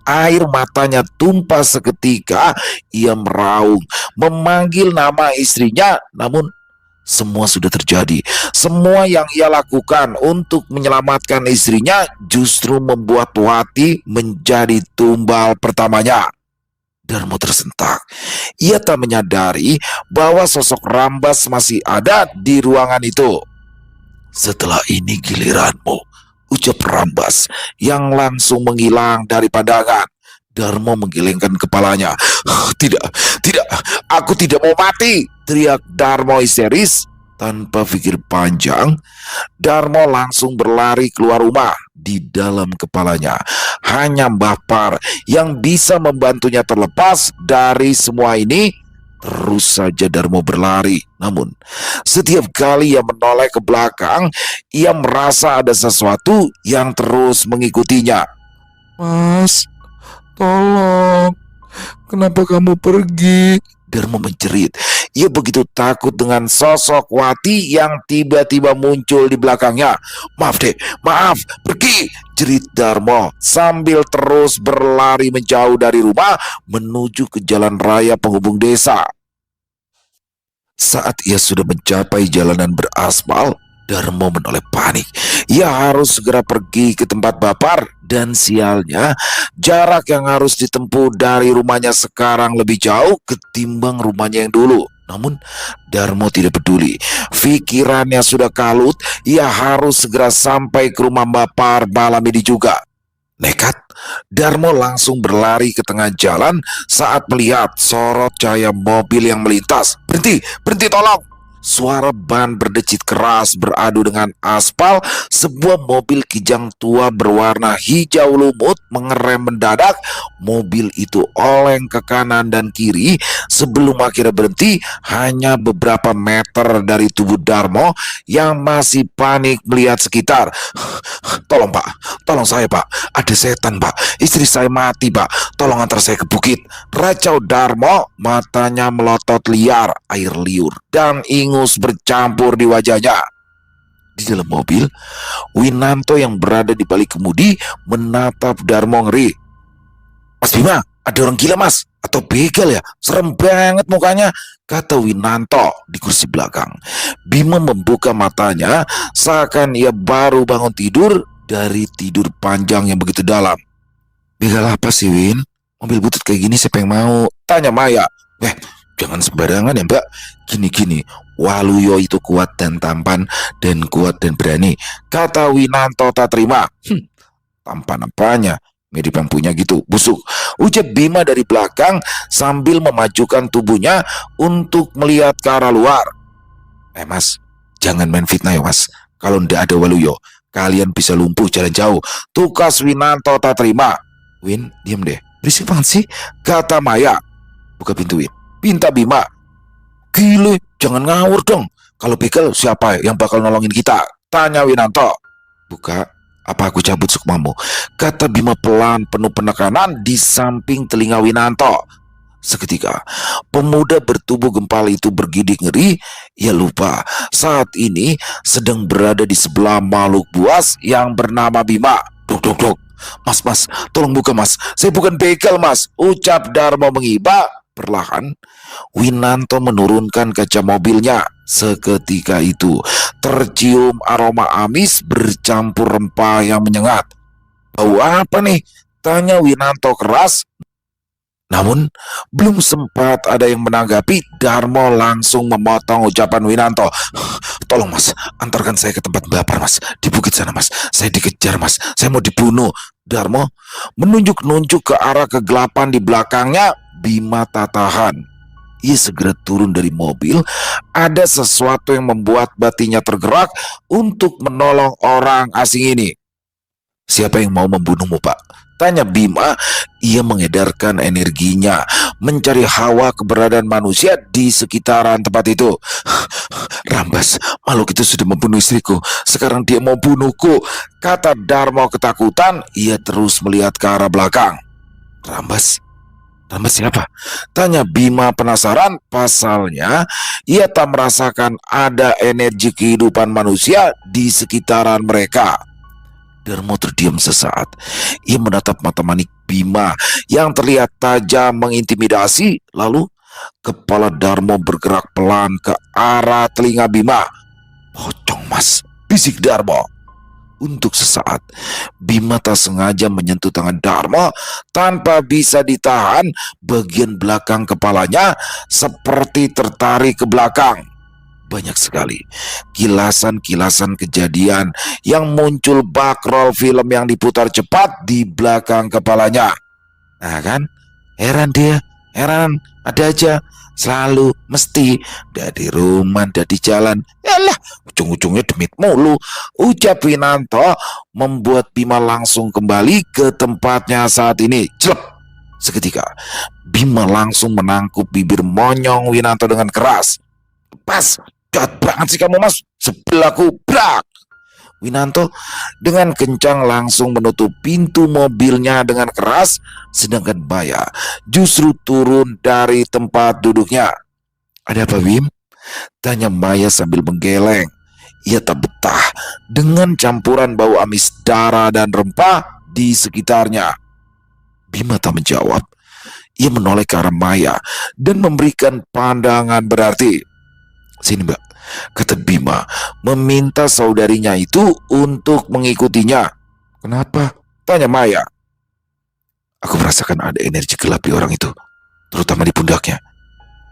Air matanya tumpah seketika. Ia meraung, memanggil nama istrinya, namun semua sudah terjadi. Semua yang ia lakukan untuk menyelamatkan istrinya justru membuat Wati menjadi tumbal pertamanya. Darmo tersentak. Ia tak menyadari bahwa sosok Rambas masih ada di ruangan itu. "Setelah ini giliranmu," ucap Rambas yang langsung menghilang dari pandangan. Darmo menggelengkan kepalanya. Tidak, tidak, aku tidak mau mati," teriak Darmo histeris. Tanpa pikir panjang, Darmo langsung berlari keluar rumah. Di dalam kepalanya hanya Mbah Par yang bisa membantunya terlepas dari semua ini. Terus saja Darmo berlari. Namun setiap kali ia menoleh ke belakang, ia merasa ada sesuatu yang terus mengikutinya. "Mas, tolong, kenapa kamu pergi?" Darmo menjerit. Ia begitu takut dengan sosok Wati yang tiba-tiba muncul di belakangnya. "Maaf dek, maaf, pergi," jerit Darmo sambil terus berlari menjauh dari rumah menuju ke jalan raya penghubung desa. Saat ia sudah mencapai jalanan beraspal, Darmo menoleh panik. Ia harus segera pergi ke tempat Bapar, dan sialnya jarak yang harus ditempuh dari rumahnya sekarang lebih jauh ketimbang rumahnya yang dulu. Namun Darmo tidak peduli. Pikirannya sudah kalut. Ia harus segera sampai ke rumah Bapar malam ini juga. Nekat, Darmo langsung berlari ke tengah jalan saat melihat sorot cahaya mobil yang melintas. "Berhenti, berhenti, tolong!" Suara ban berdecit keras beradu dengan aspal. Sebuah mobil kijang tua berwarna hijau lumut mengerem mendadak. Mobil itu oleng ke kanan dan kiri sebelum akhirnya berhenti hanya beberapa meter dari tubuh Darmo yang masih panik melihat sekitar. "Tolong pak, tolong saya pak, ada setan pak, istri saya mati pak, tolong antar saya ke bukit," racau Darmo. Matanya melotot liar, air liur dan ingus bercampur di wajahnya. Di dalam mobil, Winanto yang berada di balik kemudi menatap Darmo ngeri. "Mas Bima, ada orang gila mas, atau begal ya? Serem banget mukanya," kata Winanto di kursi belakang. Bima membuka matanya seakan ia baru bangun tidur dari tidur panjang yang begitu dalam. "Begal apa sih Win? Mobil butut kayak gini siapa yang mau?" tanya Maya. Jangan sembarangan ya mbak. Gini-gini, Waluyo itu kuat dan tampan dan kuat dan berani," kata Winanto tak terima. Tampak-nampaknya mirip yang punya gitu. Busuk, ucap Bima dari belakang sambil memajukan tubuhnya untuk melihat ke arah luar. Mas, jangan main fitnah ya mas. Kalau ndak ada Waluyo, kalian bisa lumpuh jalan jauh. Tukas Winanto tak terima. Win, diam deh. Berisik banget sih, kata Maya. Buka pintu Win. Pinta Bima. Gile, jangan ngawur dong. Kalau begal siapa yang bakal nolongin kita? Tanya Winanto. Buka, apa aku cabut sukmamu? Kata Bima pelan penuh penekanan di samping telinga Winanto. Seketika, pemuda bertubuh gempal itu bergidik ngeri. Ia lupa saat ini sedang berada di sebelah makhluk buas yang bernama Bima. Dok, dok, dok. Mas, tolong buka mas. Saya bukan begal mas. Ucap Darmo mengiba. Perlahan, Winanto menurunkan kaca mobilnya. Seketika itu, tercium aroma amis bercampur rempah yang menyengat. Bau apa nih? Tanya Winanto keras. Namun, belum sempat ada yang menanggapi, Darmo langsung memotong ucapan Winanto. Tolong mas, antarkan saya ke tempat Bapar mas. Di bukit sana mas, saya dikejar mas. Saya mau dibunuh. Darmo menunjuk-nunjuk ke arah kegelapan di belakangnya. Bima tak tahan. Ia segera turun dari mobil. Ada sesuatu yang membuat batinnya tergerak untuk menolong orang asing ini. Siapa yang mau membunuhmu pak? Tanya Bima. Ia mengedarkan energinya mencari hawa keberadaan manusia di sekitaran tempat itu. Rambas, makhluk itu sudah membunuh istriku. Sekarang dia mau bunuhku, kata Darmo ketakutan. Ia terus melihat ke arah belakang. Rambas? Rambas siapa? Tanya Bima penasaran. Pasalnya ia tak merasakan ada energi kehidupan manusia di sekitaran mereka. Darmo terdiam sesaat. Ia menatap mata manik Bima yang terlihat tajam mengintimidasi. Lalu kepala Darmo bergerak pelan ke arah telinga Bima. Pocong mas, bisik Darmo. Untuk sesaat, Bima tak sengaja menyentuh tangan Darmo tanpa bisa ditahan. Bagian belakang kepalanya seperti tertarik ke belakang. Banyak sekali kilasan-kilasan kejadian yang muncul bakrol film yang diputar cepat di belakang kepalanya. Nah kan, heran dia, heran, ada aja, selalu, mesti, dari rumah, dari jalan. Yalah, ujung-ujungnya demit mulu. Ucap Winanto membuat Bima langsung kembali ke tempatnya saat ini. Celep. Seketika, Bima langsung menangkup bibir monyong Winanto dengan keras. Pas, jahat banget sih kamu mas, sebelahku, brak. Winanto dengan kencang langsung menutup pintu mobilnya dengan keras, sedangkan Maya justru turun dari tempat duduknya. Ada apa Bim? Tanya Maya sambil menggeleng. Ia tak betah dengan campuran bau amis darah dan rempah di sekitarnya. Bima tak menjawab. Ia menoleh ke arah Maya dan memberikan pandangan berarti. Sini mbak, kata Bima meminta saudarinya itu untuk mengikutinya. Kenapa? Tanya Maya. Aku merasakan ada energi gelap di orang itu, terutama di pundaknya.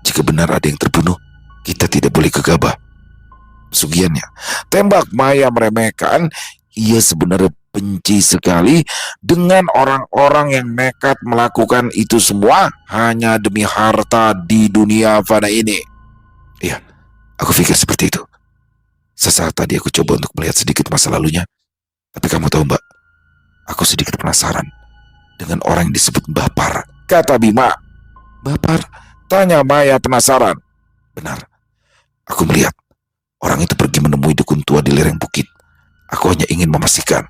Jika benar ada yang terbunuh, kita tidak boleh gegabah. Sugiannya, tembak Maya meremehkan. Ia sebenarnya benci sekali dengan orang-orang yang nekat melakukan itu semua hanya demi harta di dunia fana ini. Iya, aku pikir seperti itu. Sesaat tadi aku coba untuk melihat sedikit masa lalunya. Tapi kamu tahu mbak, aku sedikit penasaran dengan orang yang disebut Bapar, kata Bima. Bapar? Tanya Maya penasaran. Benar, aku melihat orang itu pergi menemui dukun tua di lereng bukit. Aku hanya ingin memastikan.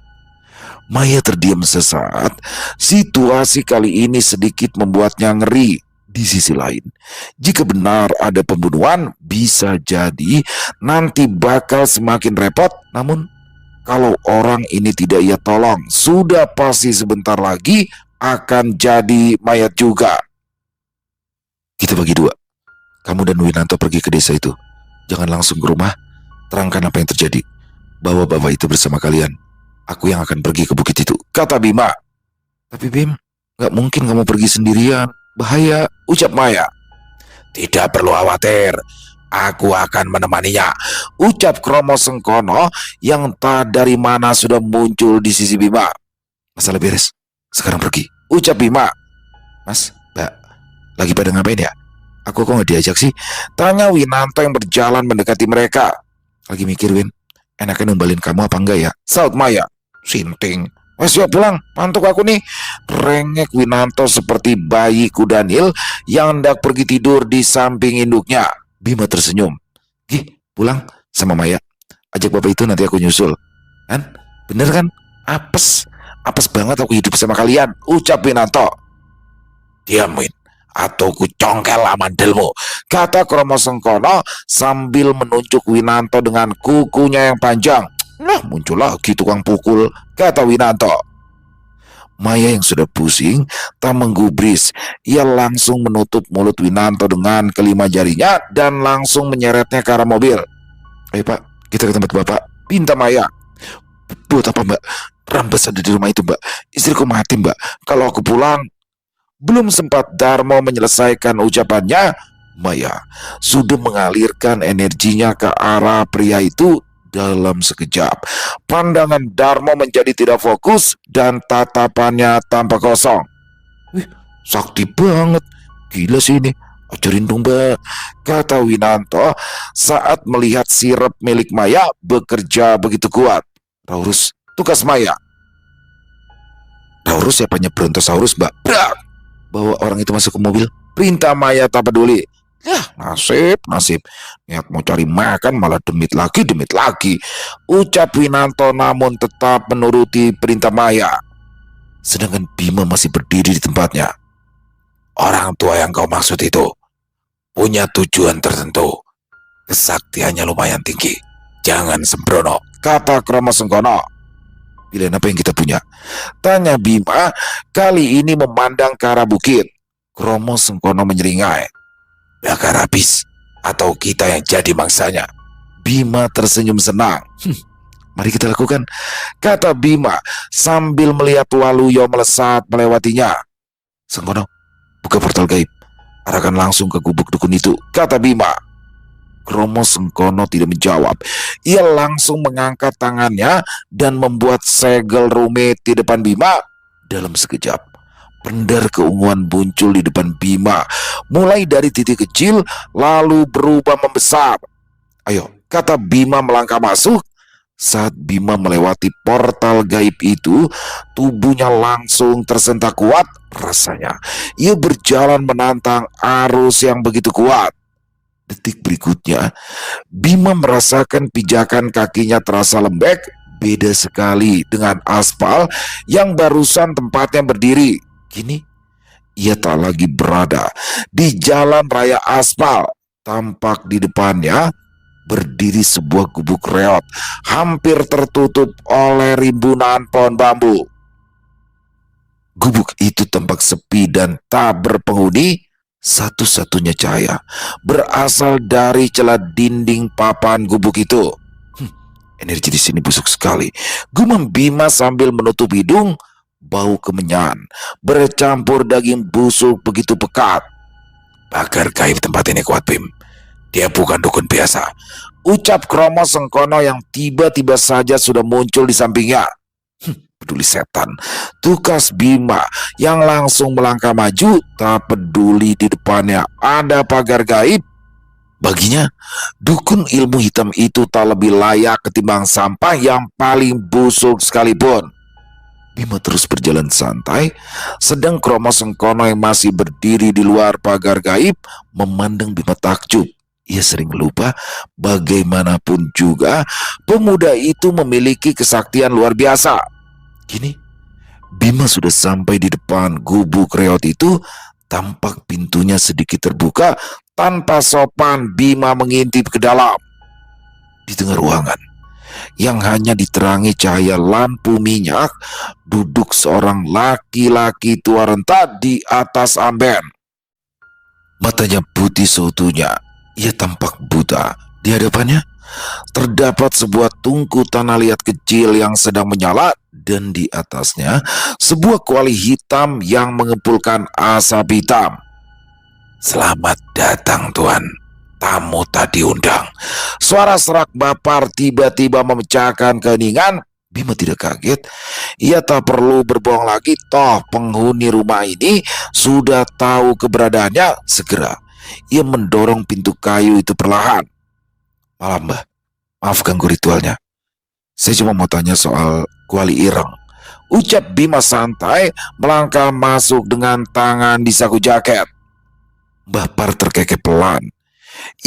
Maya terdiam sesaat. Situasi kali ini sedikit membuatnya ngeri. Di sisi lain, jika benar ada pembunuhan, bisa jadi nanti bakal semakin repot. Namun, kalau orang ini tidak ia tolong, sudah pasti sebentar lagi akan jadi mayat juga. Kita bagi dua. Kamu dan Winanto pergi ke desa itu. Jangan langsung ke rumah. Terangkan apa yang terjadi. Bawa bapak itu bersama kalian. Aku yang akan pergi ke bukit itu, kata Bima. Tapi Bim, gak mungkin kamu pergi sendirian. Bahaya, ucap Maya. Tidak perlu khawatir, aku akan menemaninya, ucap Kromo Sengkono yang tak dari mana sudah muncul di sisi Bima. masalah beres. Sekarang pergi, ucap Bima. Mas, Mbak, lagi pada ngapain ya? Aku kok nggak diajak sih? Tanya Winanto yang berjalan mendekati mereka. Lagi mikir, Win, enaknya numbalin kamu apa enggak ya? Saut Maya. Sinting. Wes yuk pulang, mantuk aku nih. Rengek Winanto seperti bayi kudanil yang hendak pergi tidur di samping induknya. Bima tersenyum. Gih, pulang sama Maya. Ajak bapak itu, nanti aku nyusul. Kan? Bener kan? Apes. Apes banget aku hidup sama kalian, ucap Winanto. Diam, Win, atau ku congkel amandelmu, kata Kromo Sengkono sambil menunjuk Winanto dengan kukunya yang panjang. Nah, muncul lagi tukang pukul, kata Winanto. Maya yang sudah pusing tak menggubris. Ia langsung menutup mulut Winanto dengan kelima jarinya dan langsung menyeretnya ke arah mobil. Ayo Pak, kita ke tempat Bapak, pinta Maya. Buat apa Mbak? Rambes ada di rumah itu Mbak. Istriku mati Mbak. Kalau aku pulang. Belum sempat Darmo menyelesaikan ucapannya, Maya sudah mengalirkan energinya ke arah pria itu dalam sekejap. Pandangan Darmo menjadi tidak fokus dan tatapannya tampak kosong. Wih, sakti banget. Gila sih ini. Ajarin dong Mbak, kata Winanto saat melihat sirep milik Maya bekerja begitu kuat. Taurus, tugas Maya. Taurus siapanya Brontosaurus Mbak? Brak! Bawa orang itu masuk ke mobil, perintah Maya tak peduli. Yah, nasib. Niat mau cari makan malah demit lagi. Ucap Winanto namun tetap menuruti perintah Maya. Sedangkan Bima masih berdiri di tempatnya. Orang tua yang kau maksud itu punya tujuan tertentu. Kesaktiannya lumayan tinggi. Jangan sembrono, kata Kromo Sengkono. Pilihan apa yang kita punya? Tanya Bima kali ini memandang ke arah bukit. Kromo Sengkono menyeringai. Bakar habis atau kita yang jadi mangsanya. Bima tersenyum senang. Mari kita lakukan, kata Bima sambil melihat Waluyo melesat melewatinya. Sengkono, buka portal gaib. Arahkan langsung ke gubuk dukun itu, kata Bima. Kromo Sengkono tidak menjawab. Ia langsung mengangkat tangannya dan membuat segel rumit di depan Bima. Dalam sekejap, pendar keunguan muncul di depan Bima, mulai dari titik kecil lalu berubah membesar. Ayo, kata Bima melangkah masuk. Saat Bima melewati portal gaib itu, tubuhnya langsung tersentak kuat. Rasanya ia berjalan menantang arus yang begitu kuat. Detik berikutnya, Bima merasakan pijakan kakinya terasa lembek, beda sekali dengan aspal yang barusan tempatnya berdiri. Kini, ia tak lagi berada di jalan raya aspal. Tampak di depannya berdiri sebuah gubuk reot, hampir tertutup oleh rimbunan pohon bambu. Gubuk itu tampak sepi dan tak berpenghuni. Satu-satunya cahaya berasal dari celah dinding papan gubuk itu. Energi di sini busuk sekali, gumam Bima sambil menutup hidung. Bau kemenyan bercampur daging busuk begitu pekat. Bakar gaib tempat ini kuat Bim. Dia bukan dukun biasa, ucap Kromo Sengkono yang tiba-tiba saja sudah muncul di sampingnya. Peduli setan, tukas Bima yang langsung melangkah maju, tak peduli di depannya ada pagar gaib. Baginya, dukun ilmu hitam itu tak lebih layak ketimbang sampah yang paling busuk sekalipun. Bima terus berjalan santai, sedang Kromo Sengkono yang masih berdiri di luar pagar gaib memandang Bima takjub. Ia sering lupa bagaimanapun juga pemuda itu memiliki kesaktian luar biasa. Kini, Bima sudah sampai di depan gubuk reot itu. Tampak pintunya sedikit terbuka. Tanpa sopan, Bima mengintip ke dalam. Di tengah ruangan yang hanya diterangi cahaya lampu minyak, duduk seorang laki-laki tua renta di atas amben. Matanya putih seutuhnya. Ia tampak buta. Di hadapannya terdapat sebuah tungku tanah liat kecil yang sedang menyala, dan di atasnya sebuah kuali hitam yang mengepulkan asap hitam. Selamat datang Tuan, tamu tak diundang. Suara serak bapar tiba-tiba memecahkan keheningan. Bima tidak kaget. Ia tak perlu berbohong lagi, toh penghuni rumah ini sudah tahu keberadaannya. Segera ia mendorong pintu kayu itu perlahan. Malam, Mbah. Maaf ganggu ritualnya. Saya cuma mau tanya soal kuali ireng. Ucap Bima santai melangkah masuk dengan tangan di saku jaket. Mbah Par terkekeh pelan.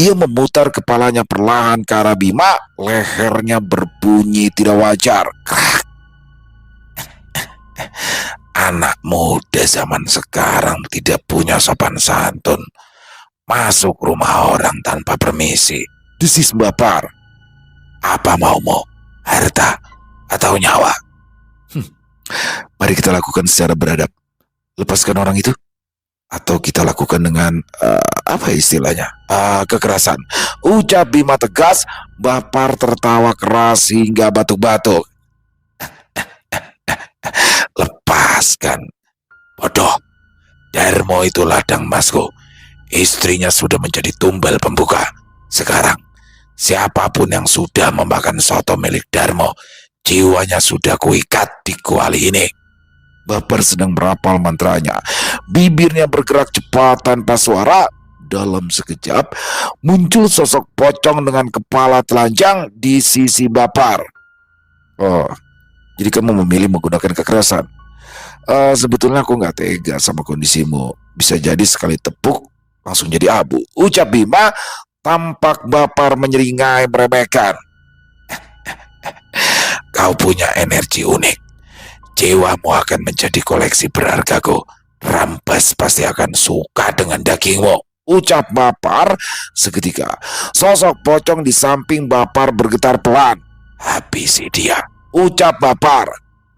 Ia memutar kepalanya perlahan ke arah Bima, lehernya berbunyi tidak wajar. Anak muda zaman sekarang tidak punya sopan santun. Masuk rumah orang tanpa permisi. Desis Mbah Par. Apa maumu? Harta atau nyawa? Mari kita lakukan secara beradab. Lepaskan orang itu. Atau kita lakukan dengan apa istilahnya, kekerasan. Ucap Bima tegas. Mbah Par tertawa keras hingga batuk-batuk. Lepaskan. Bodoh. Darmo itu ladang masku. Istrinya sudah menjadi tumbal pembuka. Sekarang siapapun yang sudah memakan soto milik Darmo, jiwanya sudah kuikat di kuali ini. Mbah Par sedang merapal mantranya. Bibirnya bergerak cepat tanpa suara. Dalam sekejap muncul sosok pocong dengan kepala telanjang di sisi Mbah Par. Oh, jadi kamu memilih menggunakan kekerasan. Sebetulnya aku nggak tega sama kondisimu. Bisa jadi sekali tepuk langsung jadi abu. Ucap Bima. Tampak Mbah Par menyeringai meremehkan. Kau punya energi unik. Jiwamu akan menjadi koleksi berhargaku. Rambas pasti akan suka dengan dagingmu. Ucap Mbah Par. Seketika sosok pocong di samping Mbah Par bergetar pelan. Habisi dia. Ucap Mbah Par.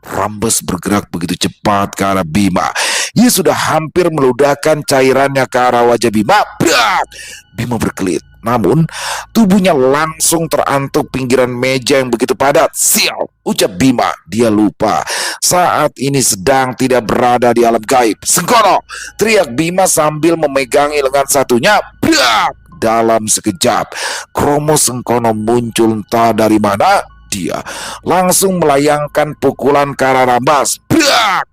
Rambas bergerak begitu cepat ke arah Bima. Ia sudah hampir meludahkan cairannya ke arah wajah Bima. Brak! Bima berkelit. Namun tubuhnya langsung terantuk pinggiran meja yang begitu padat. Sial, ucap Bima. Dia lupa saat ini sedang tidak berada di alam gaib. Sengkono, teriak Bima sambil memegangi lengan satunya. Brak! Dalam sekejap Kromo Sengkono muncul entah dari mana. Dia langsung melayangkan pukulan ke arah Rambas. Brak!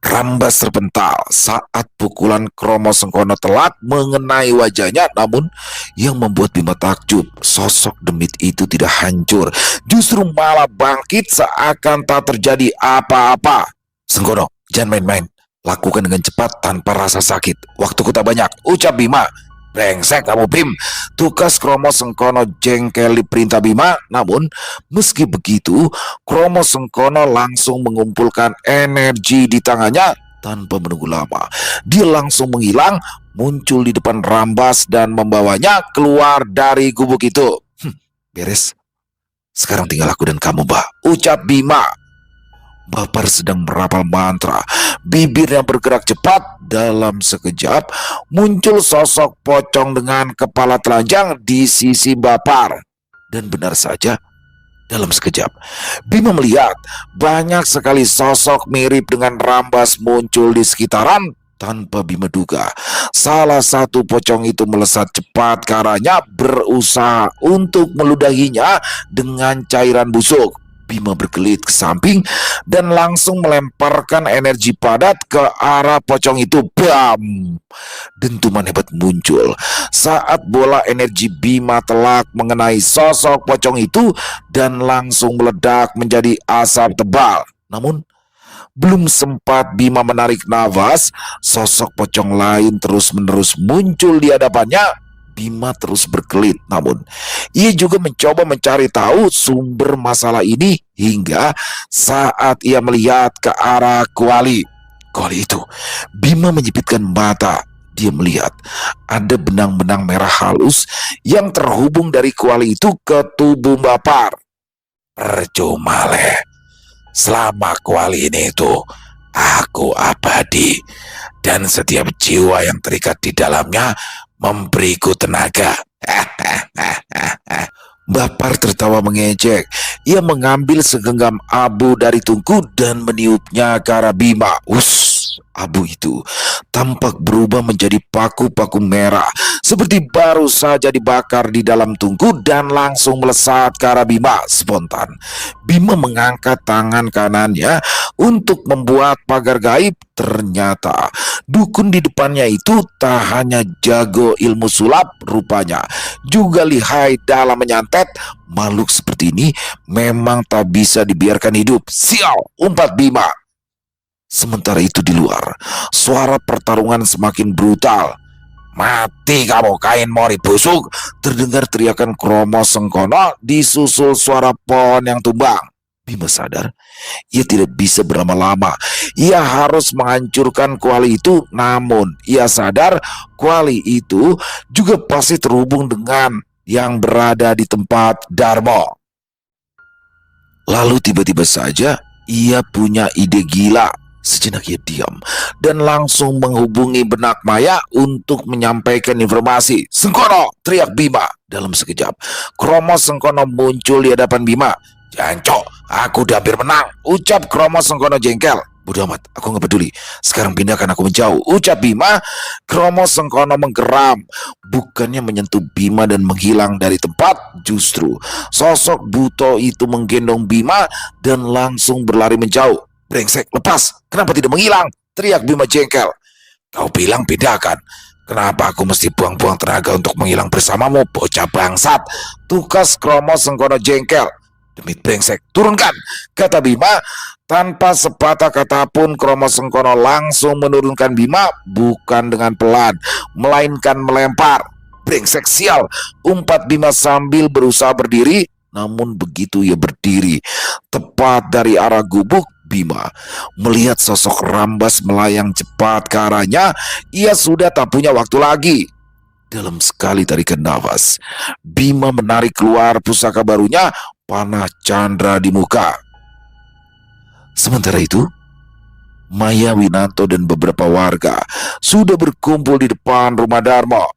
Rambas terpental saat pukulan Kromo Sengkono telak mengenai wajahnya. Namun yang membuat Bima takjub, sosok demit itu tidak hancur, justru malah bangkit seakan tak terjadi apa-apa. Sengkono, jangan main-main. Lakukan dengan cepat tanpa rasa sakit. Waktuku tak banyak, ucap Bima. Brengsek kamu Bim. Tukas Kromo Sengkono jengkel di perintah Bima. Namun meski begitu Kromo Sengkono langsung mengumpulkan energi di tangannya. Tanpa menunggu lama dia langsung menghilang, muncul di depan Rambas dan membawanya keluar dari gubuk itu. Beres. Sekarang tinggal aku dan kamu, Mbah, ucap Bima. Mbah Par sedang merapal mantra. Bibirnya bergerak cepat. Dalam sekejap muncul sosok pocong dengan kepala telanjang di sisi Mbah Par. Dan benar saja, dalam sekejap Bima melihat banyak sekali sosok mirip dengan Rambas muncul di sekitaran. Tanpa Bima duga, salah satu pocong itu melesat cepat ke arahnya, berusaha untuk meludahinya dengan cairan busuk. Bima berkelit ke samping dan langsung melemparkan energi padat ke arah pocong itu. Bam! Dentuman hebat muncul saat bola energi Bima telak mengenai sosok pocong itu dan langsung meledak menjadi asap tebal. Namun belum sempat Bima menarik nafas, sosok pocong lain terus-menerus muncul di hadapannya. Bima terus berkelit, namun ia juga mencoba mencari tahu sumber masalah ini hingga saat ia melihat ke arah kuali. Kuali itu, Bima menyipitkan mata. Dia melihat ada benang-benang merah halus yang terhubung dari kuali itu ke tubuh Mbah Par. Percuma leh. Selama kuali ini itu aku abadi, dan setiap jiwa yang terikat di dalamnya memberiku tenaga. Mbah Par tertawa mengejek. Ia mengambil segenggam abu dari tungku dan meniupnya ke arah Bima. Abu itu tampak berubah menjadi paku-paku merah, seperti baru saja dibakar di dalam tungku dan langsung melesat ke arah Bima spontan. Bima mengangkat tangan kanannya untuk membuat pagar gaib. Ternyata dukun di depannya itu tak hanya jago ilmu sulap rupanya, juga lihai dalam menyantet. Makhluk seperti ini memang tak bisa dibiarkan hidup. Sial, umpat Bima. Sementara itu di luar, suara pertarungan semakin brutal. Mati kamu kain mori busuk, terdengar teriakan Kromo Sengkono disusul suara pohon yang tumbang. Bima sadar, ia tidak bisa berlama-lama. Ia harus menghancurkan kuali itu, namun ia sadar kuali itu juga pasti terhubung dengan yang berada di tempat Darmo. Lalu tiba-tiba saja ia punya ide gila. Sejenak ia diam dan langsung menghubungi benak Maya untuk menyampaikan informasi. Sengkono, teriak Bima. Dalam sekejap, Kromo Sengkono muncul di hadapan Bima. Jancok, aku udah hampir menang, ucap Kromo Sengkono jengkel. Bodoh amat, aku nggak peduli. Sekarang pindahkan aku menjauh, ucap Bima. Kromo Sengkono menggeram. Bukannya menyentuh Bima dan menghilang dari tempat, justru sosok buto itu menggendong Bima dan langsung berlari menjauh. Brengsek, lepas. Kenapa tidak menghilang? Teriak Bima jengkel. Kau bilang pindahkan. Kenapa aku mesti buang-buang tenaga untuk menghilang bersamamu, bocah bangsat? Tukas Kromo Sengkono jengkel. Demi brengsek, turunkan, kata Bima. Tanpa sepatah kata pun Kromo Sengkono langsung menurunkan Bima, bukan dengan pelan, melainkan melempar. Brengsek, sial, umpat Bima sambil berusaha berdiri. Namun begitu ia berdiri tepat dari arah gubuk, Bima melihat sosok Rambas melayang cepat ke arahnya. Ia sudah tak punya waktu lagi. Dalam sekali tarikan nafas, Bima menarik keluar pusaka barunya, panah candra di muka. Sementara itu, Maya, Winanto, dan beberapa warga sudah berkumpul di depan rumah Darmo.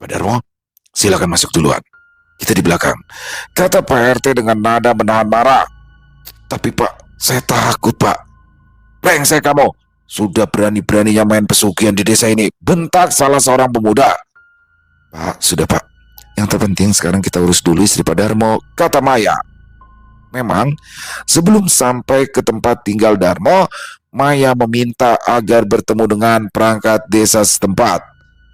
Pak Darmo, silakan masuk duluan. Kita di belakang, kata Pak RT dengan nada menahan marah. Tapi Pak, saya takut Pak. Brengsek kamu, sudah berani-beraninya main pesugihan di desa ini, bentak salah seorang pemuda. Pak, sudah Pak, yang terpenting sekarang kita urus dulu istri Pak Darmo, kata Maya. Memang, sebelum sampai ke tempat tinggal Darmo, Maya meminta agar bertemu dengan perangkat desa setempat.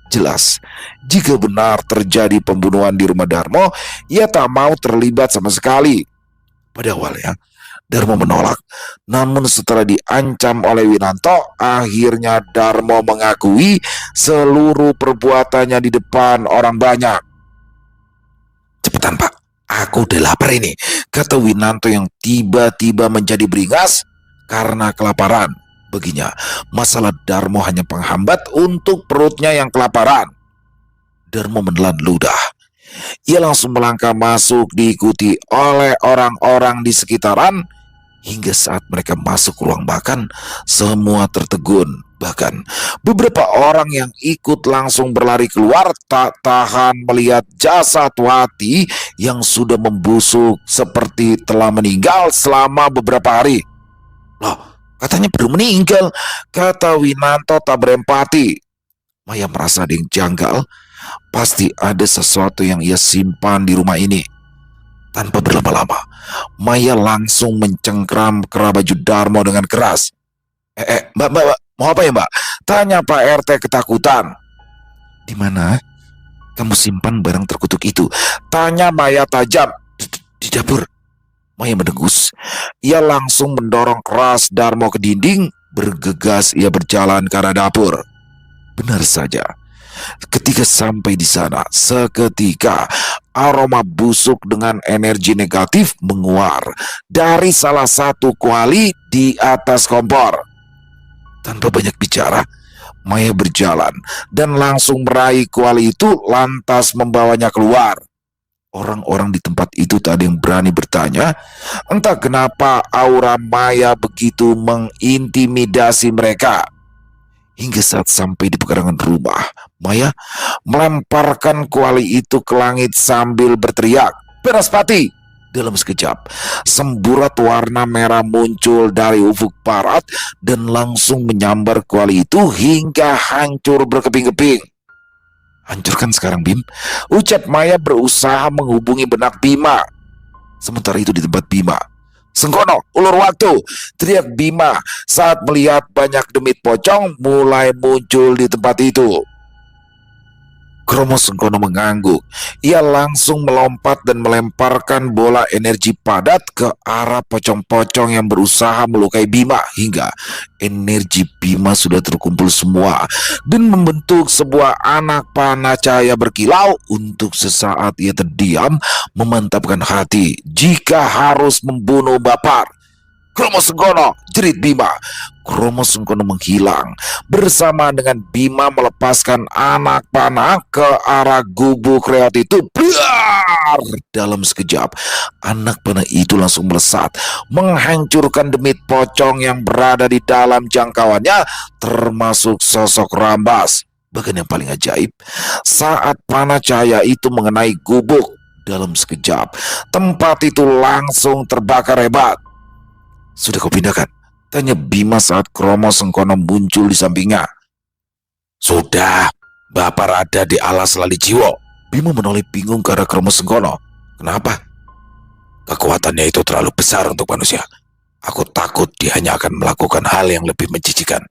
Jelas, jika benar terjadi pembunuhan di rumah Darmo, ia tak mau terlibat sama sekali. Pada awalnya, Darmo menolak. Namun setelah diancam oleh Winanto, akhirnya Darmo mengakui seluruh perbuatannya di depan orang banyak. Cepetan Pak, aku udah lapar ini, kata Winanto yang tiba-tiba menjadi beringas karena kelaparan. Baginya, masalah Darmo hanya penghambat untuk perutnya yang kelaparan. Darmo menelan ludah. Ia langsung melangkah masuk diikuti oleh orang-orang di sekitaran. Hingga saat mereka masuk ruang makan, semua tertegun. Bahkan beberapa orang yang ikut langsung berlari keluar, tak tahan melihat jasad Wati yang sudah membusuk seperti telah meninggal selama beberapa hari. Loh, katanya baru meninggal, kata Winanto tak berempati. Maya merasa ada yang janggal. Pasti ada sesuatu yang ia simpan di rumah ini. Tanpa berlama-lama, Maya langsung mencengkram kerah baju Darmo dengan keras. Mbak, mau apa ya Mbak? Tanya Pak RT ketakutan. Di mana kamu simpan barang terkutuk itu? Tanya Maya tajam. Di dapur. Maya mendengus. Ia langsung mendorong keras Darmo ke dinding. Bergegas ia berjalan ke arah dapur. Benar saja, ketika sampai di sana, seketika aroma busuk dengan energi negatif menguar dari salah satu kuali di atas kompor. Tanpa banyak bicara, Maya berjalan dan langsung meraih kuali itu, lantas membawanya keluar. Orang-orang di tempat itu tak ada yang berani bertanya. Entah kenapa aura Maya begitu mengintimidasi mereka. Hingga saat sampai di pekarangan rumah, Maya melemparkan kuali itu ke langit sambil berteriak, "Banaspati!" Dalam sekejap, semburat warna merah muncul dari ufuk barat dan langsung menyambar kuali itu hingga hancur berkeping-keping. Hancurkan sekarang, Bim, ucap Maya berusaha menghubungi benak Bima. Sementara itu di tempat Bima, Sengkono, ulur waktu, teriak Bima saat melihat banyak demit pocong mulai muncul di tempat itu. Kromo Sengkono mengangguk. Ia langsung melompat dan melemparkan bola energi padat ke arah pocong-pocong yang berusaha melukai Bima hingga energi Bima sudah terkumpul semua dan membentuk sebuah anak panah cahaya berkilau. Untuk sesaat ia terdiam memantapkan hati jika harus membunuh Bapar. Kromo Sengkono, jerit Bima. Kromo Sengkono menghilang bersama dengan Bima melepaskan anak panah ke arah gubuk reot itu. Biar! Dalam sekejap, anak panah itu langsung melesat, menghancurkan demit pocong yang berada di dalam jangkauannya, termasuk sosok Rambas. Bahkan yang paling ajaib, saat panah cahaya itu mengenai gubuk, dalam sekejap, tempat itu langsung terbakar hebat. Sudah kau pindahkan? Tanya Bima saat Kromo Sengkono muncul di sampingnya. Sudah, Bapar ada di alas Lali Jiwo. Bima menoleh bingung ke arah Kromo Sengkono. Kenapa? Kekuatannya itu terlalu besar untuk manusia. Aku takut dia hanya akan melakukan hal yang lebih menjijikan.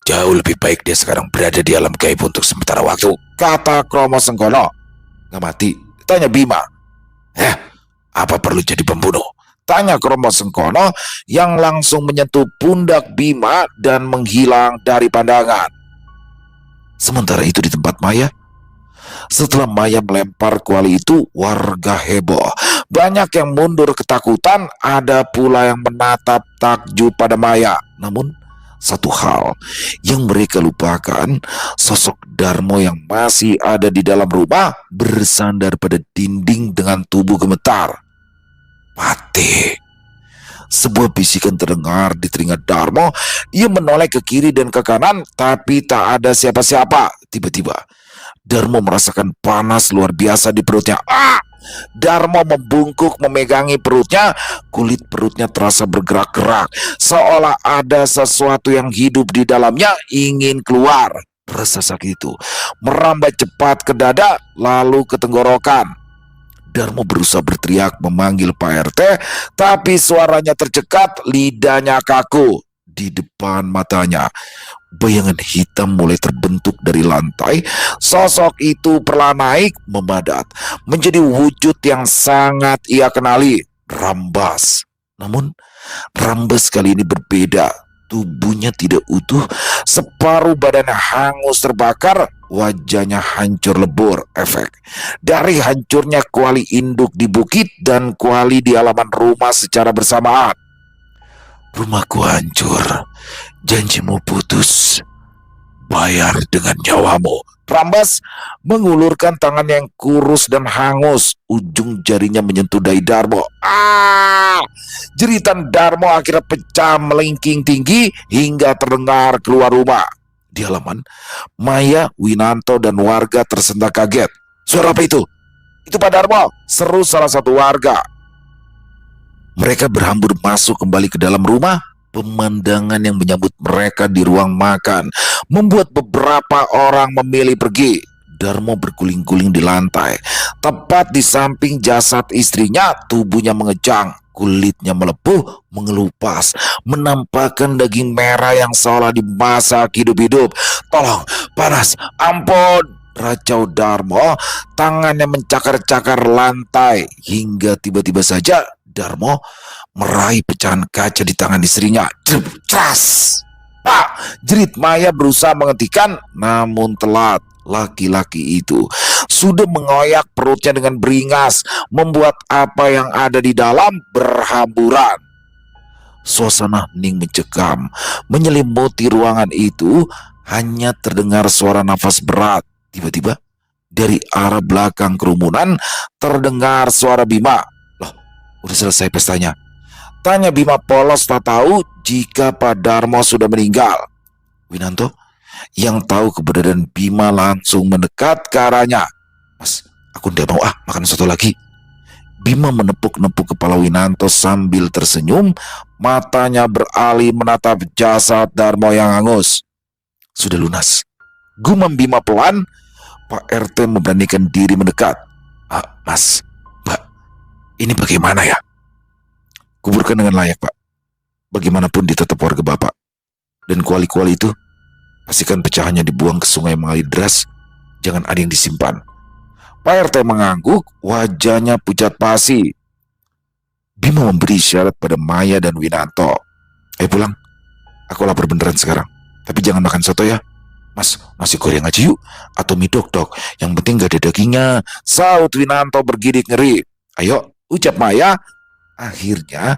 Jauh lebih baik dia sekarang berada di alam gaib untuk sementara waktu, kata Kromo Sengkono. Nggak mati? Tanya Bima. Apa perlu jadi pembunuh? Tanya Kromo Sengkono yang langsung menyentuh pundak Bima dan menghilang dari pandangan. Sementara itu di tempat Maya, setelah Maya melempar kuali itu, warga heboh. Banyak yang mundur ketakutan, ada pula yang menatap takjub pada Maya. Namun, satu hal yang mereka lupakan, sosok Darmo yang masih ada di dalam rumah bersandar pada dinding dengan tubuh gemetar. Mati. Sebuah bisikan terdengar di telinga Darmo. Ia menoleh ke kiri dan ke kanan, tapi tak ada siapa-siapa. Tiba-tiba Darmo merasakan panas luar biasa di perutnya. Darmo membungkuk memegangi perutnya. Kulit perutnya terasa bergerak-gerak, seolah ada sesuatu yang hidup di dalamnya ingin keluar. Rasa sakit itu merambat cepat ke dada, lalu ke tenggorokan. Darmo berusaha berteriak memanggil Pak RT, tapi suaranya tercekat, lidahnya kaku. Di depan matanya, bayangan hitam mulai terbentuk dari lantai. Sosok itu perlahan naik, memadat, menjadi wujud yang sangat ia kenali, Rambas. Namun, Rambas kali ini berbeda. Tubuhnya tidak utuh, separuh badannya hangus terbakar, wajahnya hancur lebur. Efek dari hancurnya kuali induk di bukit dan kuali di halaman rumah secara bersamaan. Rumahku hancur, janjimu putus, bayar dengan nyawamu. Rambas mengulurkan tangan yang kurus dan hangus, ujung jarinya menyentuh dahi Darmo. Jeritan Darmo akhirnya pecah melengking tinggi hingga terdengar keluar rumah. Di halaman, Maya, Winanto, dan warga tersentak kaget. Suara apa itu? Itu Pak Darmo, seru salah satu warga. Mereka berhambur masuk kembali ke dalam rumah. Pemandangan yang menyambut mereka di ruang makan membuat beberapa orang memilih pergi. Darmo berguling-guling di lantai, tepat di samping jasad istrinya. Tubuhnya mengejang, kulitnya melepuh, mengelupas, menampakkan daging merah yang seolah dimasak hidup-hidup. Tolong, panas, ampun, racau Darmo. Tangannya mencakar-cakar lantai hingga tiba-tiba saja Darmo meraih pecahan kaca di tangan istrinya. Cas! Jerit Maya berusaha menghentikan, namun telat. Laki-laki itu sudah mengoyak perutnya dengan beringas, membuat apa yang ada di dalam berhamburan. Suasana hening mencekam menyelimuti ruangan itu. Hanya terdengar suara nafas berat. Tiba-tiba dari arah belakang kerumunan terdengar suara Bima. Loh, udah selesai pestanya? Tanya Bima polos tak tahu jika Pak Darmo sudah meninggal. Winanto yang tahu keberadaan Bima langsung mendekat ke arahnya. Mas, aku tidak mau makan soto lagi. Bima menepuk-nepuk kepala Winanto sambil tersenyum, matanya beralih menatap jasad Darmo yang hangus. Sudah lunas, gumam Bima pelan. Pak RT memberanikan diri mendekat. Mas, Mbak, ini bagaimana ya? Kuburkan dengan layak, Pak. Bagaimanapun dia tetap warga Bapak. Dan kuali-kuali itu, pastikan pecahannya dibuang ke sungai mengalir deras. Jangan ada yang disimpan. Pak RT mengangguk, wajahnya pucat pasi. Bima memberi isyarat pada Maya dan Winanto. Ayo pulang, aku lapar beneran sekarang. Tapi jangan makan soto ya. Mas, nasi goreng aja yuk. Atau mie dok-dok. Yang penting gak ada dagingnya. Saut Winanto bergidik ngeri. Ayo, ucap Maya. Akhirnya,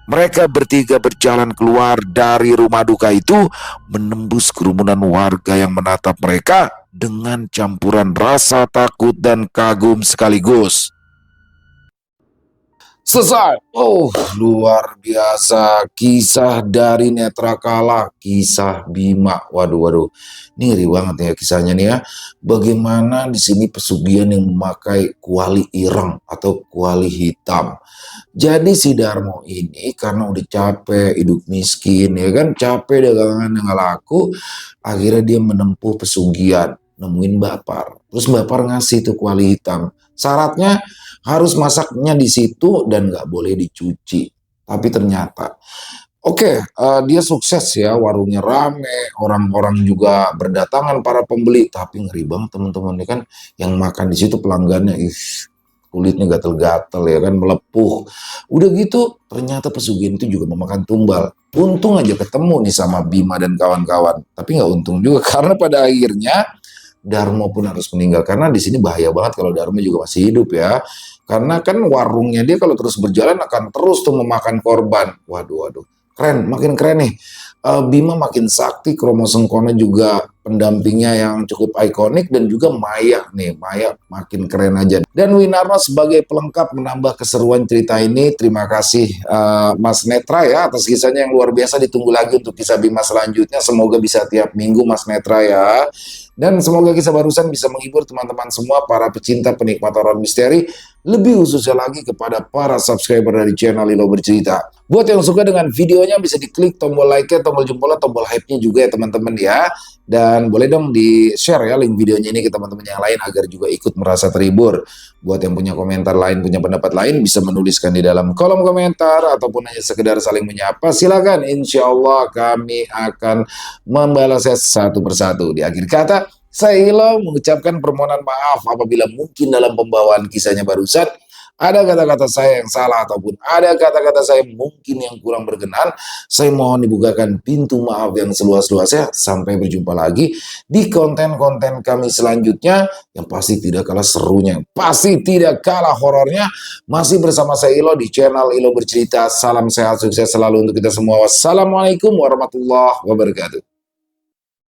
mereka bertiga berjalan keluar dari rumah duka itu, menembus kerumunan warga yang menatap mereka dengan campuran rasa takut dan kagum sekaligus. Selesai. Oh, luar biasa. Kisah dari Netrakala, kisah Bima. Waduh. Ini ngeri banget ya kisahnya nih ya. Bagaimana di sini pesugihan yang memakai kuali ireng atau kuali hitam. Jadi si Darmo ini karena udah capek hidup miskin ya kan, capek dagangan yang gak laku, akhirnya dia menempuh pesugihan, nemuin Bapar. Terus Bapar ngasih tuh kuali hitam. Syaratnya harus masaknya di situ dan nggak boleh dicuci. Tapi ternyata, dia sukses ya, warungnya rame, orang-orang juga berdatangan para pembeli. Tapi ngeri banget teman-teman, ya kan, yang makan di situ pelanggannya, kulitnya gatel-gatel ya kan, melepuh. Udah gitu, ternyata pesugihan itu juga memakan tumbal. Untung aja ketemu nih sama Bima dan kawan-kawan. Tapi nggak untung juga karena pada akhirnya Darmo pun harus meninggal, karena di sini bahaya banget kalau Darmo juga masih hidup ya. Karena kan warungnya dia kalau terus berjalan akan terus tuh memakan korban. Waduh. Keren, makin keren nih. Bima makin sakti, Kromo Sengkono juga pendampingnya yang cukup ikonik, dan juga Maya nih. Maya makin keren aja. Dan Winarno sebagai pelengkap menambah keseruan cerita ini. Terima kasih Mas Netra ya atas kisahnya yang luar biasa. Ditunggu lagi untuk kisah Bima selanjutnya. Semoga bisa tiap minggu Mas Netra ya. Dan semoga kisah barusan bisa menghibur teman-teman semua, para pecinta penikmat horor misteri, lebih khususnya lagi kepada para subscriber dari channel Lilo Bercerita. Buat yang suka dengan videonya bisa diklik tombol like-nya, tombol jempolnya, tombol hype-nya juga ya teman-teman ya. Dan boleh dong di-share ya link videonya ini ke teman-teman yang lain agar juga ikut merasa terhibur. Buat yang punya komentar lain, punya pendapat lain, bisa menuliskan di dalam kolom komentar ataupun hanya sekedar saling menyapa. Silakan, insya Allah kami akan membalasnya satu persatu. Di akhir kata, saya Ilo mengucapkan permohonan maaf apabila mungkin dalam pembawaan kisahnya barusan ada kata-kata saya yang salah ataupun ada kata-kata saya mungkin yang kurang berkenan. Saya mohon dibukakan pintu maaf yang seluas-luasnya. Sampai berjumpa lagi di konten-konten kami selanjutnya yang pasti tidak kalah serunya, pasti tidak kalah horornya. Masih bersama saya Ilo di channel Ilo Bercerita. Salam sehat, sukses selalu untuk kita semua. Wassalamualaikum warahmatullahi wabarakatuh.